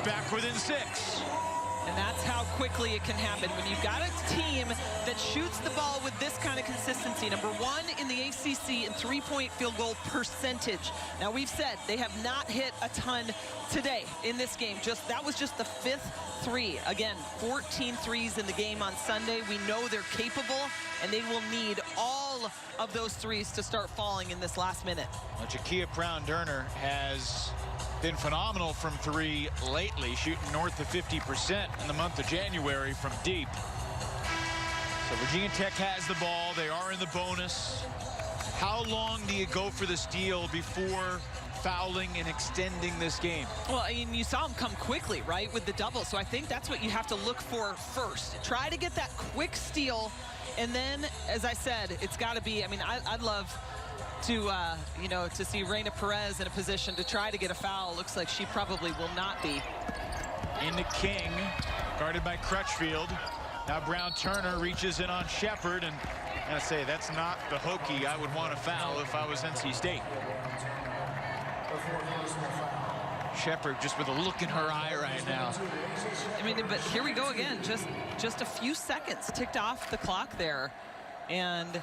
back within 6. And that's how quickly it can happen when you've got a team that shoots the ball with this kind of consistency. Number 1 in the ACC in 3-point field goal percentage. Now, we've said they have not hit a ton today in this game. That was just the 5th 3. Again, 14 threes in the game on Sunday. We know they're capable, and they will need all of those threes to start falling in this last minute. Well, Jakia Brown-Durner has been phenomenal from 3 lately, shooting north of 50% in the month of January from deep. So Virginia Tech has the ball. They are in the bonus. How long do you go for the steal before fouling and extending this game? Well, I mean, you saw him come quickly, right, with the double. So I think that's what you have to look for first. Try to get that quick steal. And then, as I said, it's got to be, I mean, I'd love to, you know, to see Reina Perez in a position to try to get a foul. Looks like she probably will not be. Into King, guarded by Crutchfield. Now Brown Turner reaches in on Shepard, and I gotta say, that's not the Hokie I would want to foul if I was NC State. Shepard just with a look in her eye right now. I mean, but here we go again. Just a few seconds ticked off the clock there, and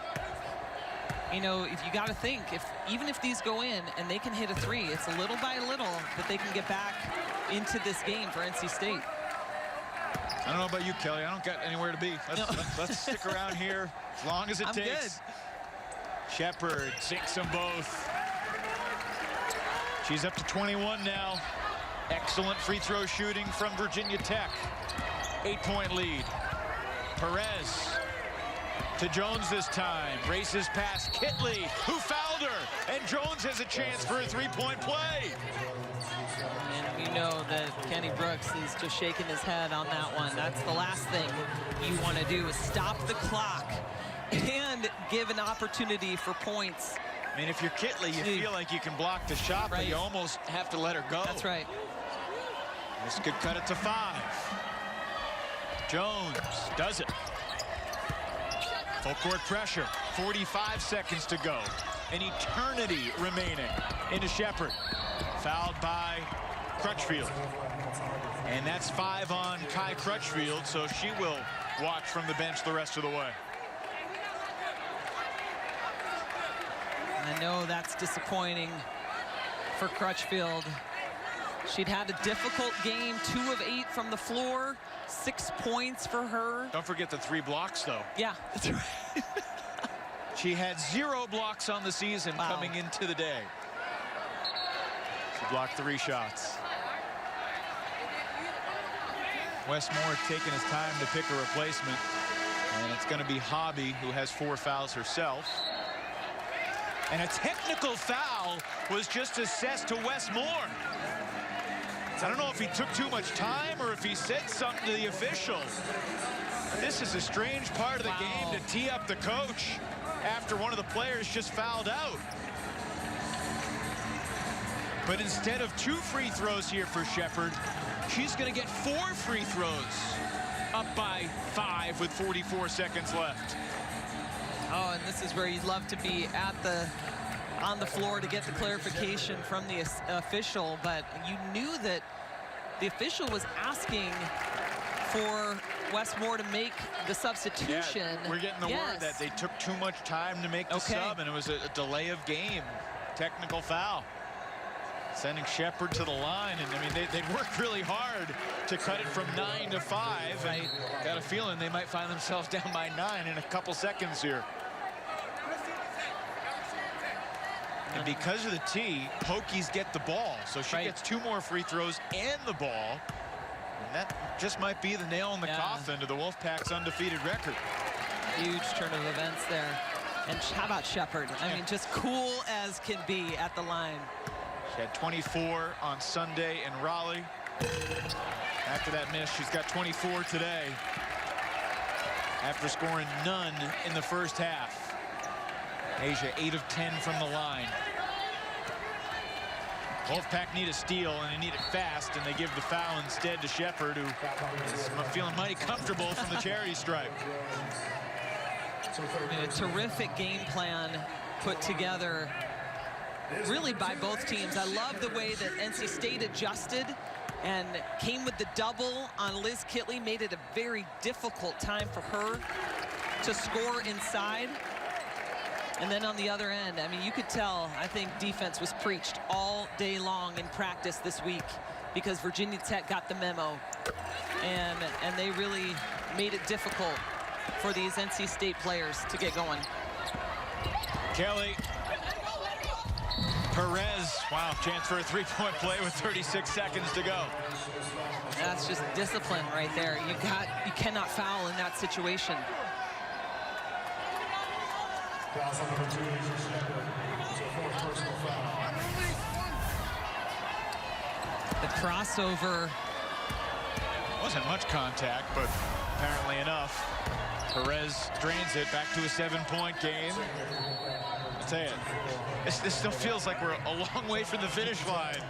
you know, if you got to think, even if these go in and they can hit a 3, it's a little by little that they can get back into this game for NC State. I don't know about you, Kelly. I don't got anywhere to be. Let's stick around here as long as it takes. Good. Shepard sinks them both. She's up to 21 now. Excellent free throw shooting from Virginia Tech. 8-point lead. Perez to Jones this time. Races past Kitley, who fouled her. And Jones has a chance for a 3-point play. And we know that Kenny Brooks is just shaking his head on that one. That's the last thing you want to do, is stop the clock and give an opportunity for points. I mean, if you're Kitley, you feel like you can block the shot, but you almost have to let her go. That's right. This could cut it to 5. Jones does it. Full court pressure, 45 seconds to go. An eternity remaining. Into Shepard, fouled by Crutchfield. And that's 5 on Kai Crutchfield, so she will watch from the bench the rest of the way. I know that's disappointing for Crutchfield. She'd had a difficult game, 2 of 8 from the floor, 6 points for her. Don't forget the 3 blocks, though. Yeah, that's right. She had 0 blocks on the season coming into the day. She blocked 3 shots. Westmore taking his time to pick a replacement. And it's going to be Hobby, who has 4 fouls herself. And a technical foul was just assessed to Westmore. I don't know if he took too much time or if he said something to the official. This is a strange part of the game to tee up the coach after one of the players just fouled out. But instead of 2 free throws here for Shepard, she's going to get 4 free throws. Up by 5 with 44 seconds left. Oh, and this is where you'd love to be on the floor to get the clarification from the official, but you knew that the official was asking for Westmore to make the substitution. Yeah, we're getting the word that they took too much time to make the sub, and it was a delay of game. Technical foul. Sending Shepard to the line, and I mean, they worked really hard to cut it from 9 to 5. And got a feeling they might find themselves down by 9 in a couple seconds here. And because of the tee, Hokies get the ball. So she gets 2 more free throws and the ball. And that just might be the nail in the coffin to the Wolfpack's undefeated record. Huge turn of events there. And how about Shepard? I mean, just cool as can be at the line. She had 24 on Sunday in Raleigh. After that miss, she's got 24 today. After scoring none in the first half. Asia 8 of 10 from the line. Wolfpack need a steal, and they need it fast, and they give the foul instead to Shepard, who is feeling mighty comfortable from the charity stripe. A terrific game plan put together, really, by both teams. I love the way that NC State adjusted and came with the double on Liz Kitley, made it a very difficult time for her to score inside. And then on the other end, I mean, you could tell, I think defense was preached all day long in practice this week because Virginia Tech got the memo. And they really made it difficult for these NC State players to get going. Kelly. Perez, wow, chance for a 3-point play with 36 seconds to go. That's just discipline right there. You cannot foul in that situation. The crossover. Wasn't much contact, but apparently enough. Perez drains it back to a 7-point game. I'll tell you, this still feels like we're a long way from the finish line.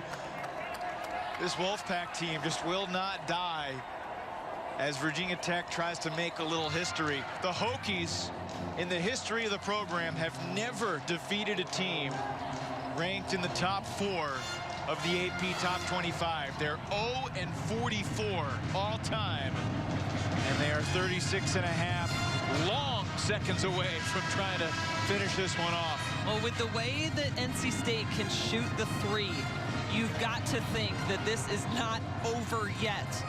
This Wolfpack team just will not die as Virginia Tech tries to make a little history. The Hokies, in the history of the program, have never defeated a team ranked in the top 4 of the AP Top 25. They're 0-44 all time, and they are 36.5 long seconds away from trying to finish this one off. Well, with the way that NC State can shoot the 3, you've got to think that this is not over yet.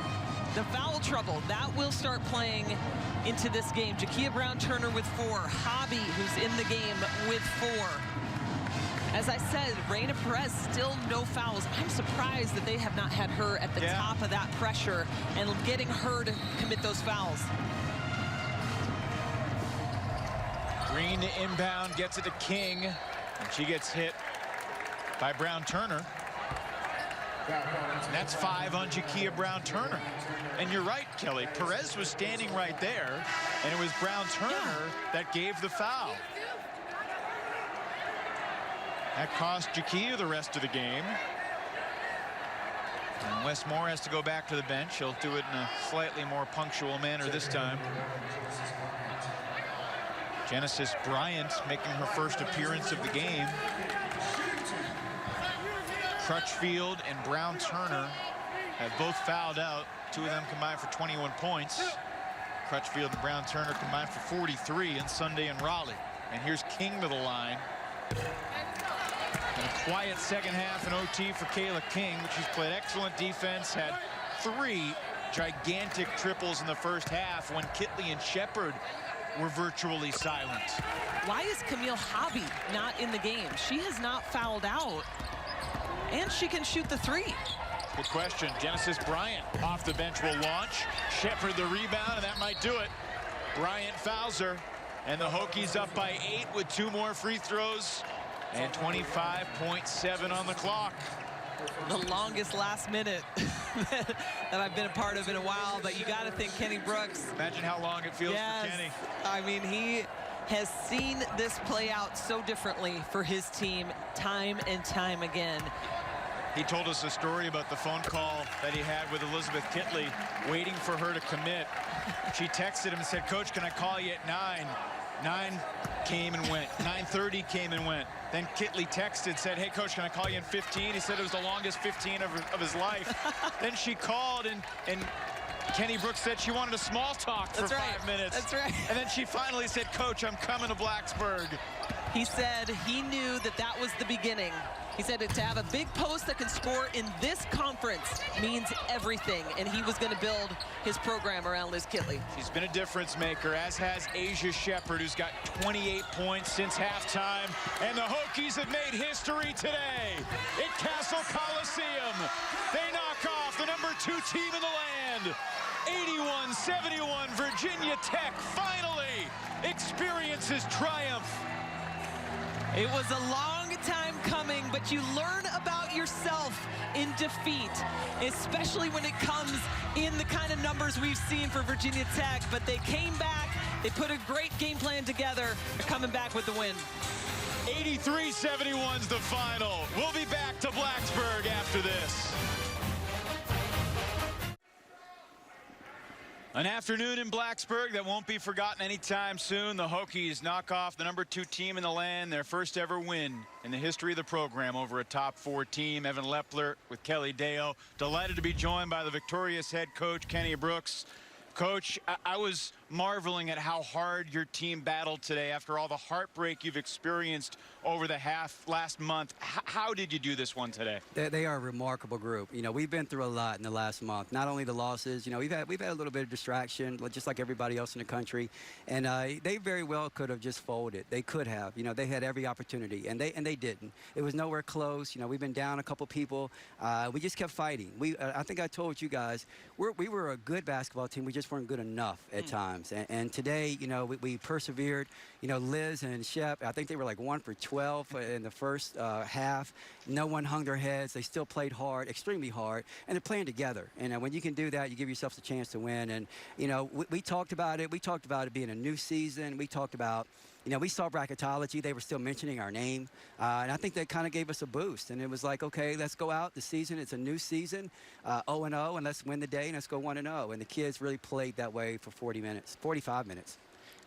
The foul trouble, that will start playing into this game. Jakia Brown-Turner with 4. Hobby, who's in the game, with 4. As I said, Reina Perez, still no fouls. I'm surprised that they have not had her at the top of that pressure and getting her to commit those fouls. Green to inbound, gets it to King, and she gets hit by Brown-Turner. And that's 5 on Jakia Brown-Turner. And you're right, Kelly. Perez was standing right there, and it was Brown-Turner that gave the foul. That cost Jakia the rest of the game. And Westmore has to go back to the bench. He'll do it in a slightly more punctual manner this time. Genesis Bryant making her first appearance of the game. Crutchfield and Brown-Turner have both fouled out. 2 of them combined for 21 points. Crutchfield and Brown-Turner combined for 43 on Sunday in Raleigh. And here's King to the line. And a quiet second half in OT for Kayla King. She's played excellent defense, had 3 gigantic triples in the first half when Kitley and Shepard were virtually silent. Why is Camille Hobby not in the game? She has not fouled out, and she can shoot the 3. Good question. Genesis Bryant off the bench will launch. Shepard the rebound, and that might do it. Bryant fouls her, and the Hokies up by 8 with 2 more free throws and 25.7 on the clock. The longest last minute that I've been a part of in a while, but you got to think Kenny Brooks. Imagine how long it feels for Kenny. I mean, he has seen this play out so differently for his team time and time again. He told us a story about the phone call that he had with Elizabeth Kitley, waiting for her to commit. She texted him and said, "Coach, can I call you at 9?" 9 came and went. 9:30 came and went. Then Kitley texted, said, "Hey, Coach, can I call you in 15?" He said it was the longest 15 of his life. Then she called, and Kenny Brooks said she wanted a small talk for 5 minutes. That's right. And then she finally said, Coach, I'm coming to Blacksburg. He said he knew that that was the beginning. He said to have a big post that can score in this conference means everything, and he was going to build his program around Liz Kitley. She's been a difference maker, as has Asia Shepard, who's got 28 points since halftime. And the Hokies have made history today at Cassell Coliseum. They knock off the #2 team in the land. 81-71, Virginia Tech finally experiences triumph. It was a long time coming, but you learn about yourself in defeat, especially when it comes in the kind of numbers we've seen for Virginia Tech. But they came back, they put a great game plan together, they're coming back with the win. 83-71's the final. We'll be back to Blacksburg after this. An afternoon in Blacksburg that won't be forgotten anytime soon. The Hokies knock off the #2 team in the land, their first ever win in the history of the program over a top 4 team. Evan Lepler with Kelly Deo. Delighted to be joined by the victorious head coach, Kenny Brooks. Coach, I was marveling at how hard your team battled today after all the heartbreak you've experienced over the last month. How did you do this one today? They are a remarkable group. You know, we've been through a lot in the last month. Not only the losses, you know, we've had a little bit of distraction, just like everybody else in the country. And they very well could have just folded. They could have. You know, they had every opportunity, and they didn't. It was nowhere close. You know, we've been down a couple people. We just kept fighting. I think I told you guys, we were a good basketball team. We just weren't good enough at times. And today, you know, we persevered. You know, Liz and Shep, I think they were like 1 for 12 in the first half. No one hung their heads. They still played hard, extremely hard, and they're playing together. And when you can do that, you give yourself a chance to win. And, you know, we talked about it. We talked about it being a new season. We talked about, you know, we saw bracketology. They were still mentioning our name. And I think that kind of gave us a boost. And it was like, okay, let's go out the season. It's a new season, 0-0, and let's win the day, and let's go 1-0. And the kids really played that way for 45 minutes.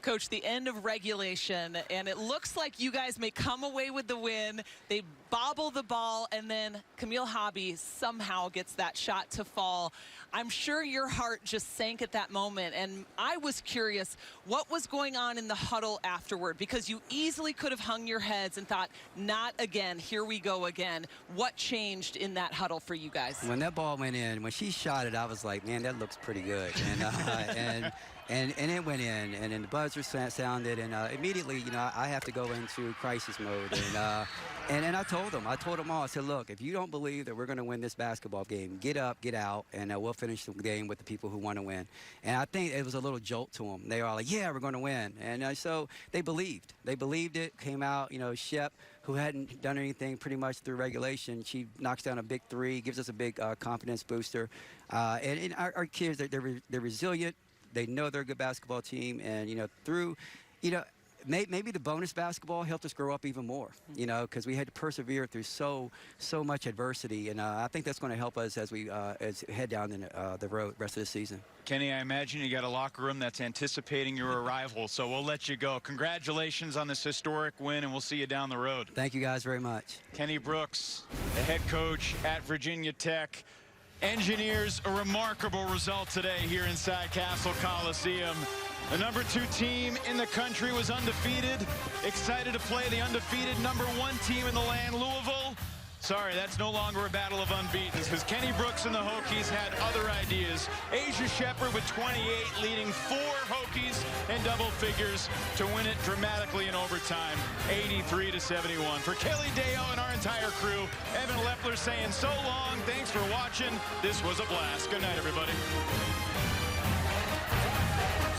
Coach, the end of regulation, and it looks like you guys may come away with the win. They bobble the ball, and then Camille Hobby somehow gets that shot to fall. I'm sure your heart just sank at that moment, and I was curious what was going on in the huddle afterward, because you easily could have hung your heads and thought, not again, here we go again. What changed in that huddle for you guys? When that ball went in, when she shot it, I was like, man, that looks pretty good. And it went in, and then the buzzer sounded, and immediately, you know, I have to go into crisis mode. And I told them all, I said, look, if you don't believe that we're going to win this basketball game, get up, get out, and we'll finish the game with the people who want to win. And I think it was a little jolt to them. They were all like, yeah, we're going to win. And so they believed. They believed it, came out, you know, Shep, who hadn't done anything pretty much through regulation, she knocks down a big 3, gives us a big confidence booster. And our kids, they're resilient. They know they're a good basketball team, and, you know, through, you know, maybe the bonus basketball helped us grow up even more, you know, because we had to persevere through so much adversity, and I think that's going to help us as we head down the road rest of the season. Kenny, I imagine you got a locker room that's anticipating your arrival, so we'll let you go. Congratulations on this historic win, and we'll see you down the road. Thank you guys very much. Kenny Brooks, the head coach at Virginia Tech, engineers a remarkable result today here inside Cassell Coliseum. The #2 team in the country was undefeated, excited to play the undefeated #1 team in the land, Louisville. Sorry, that's no longer a battle of unbeatens, because Kenny Brooks and the Hokies had other ideas. Asia Shepard with 28, leading 4 Hokies in double figures to win it dramatically in overtime, 83-71. For Kelly Deo and our entire crew, Evan Lepler saying so long. Thanks for watching. This was a blast. Good night, everybody.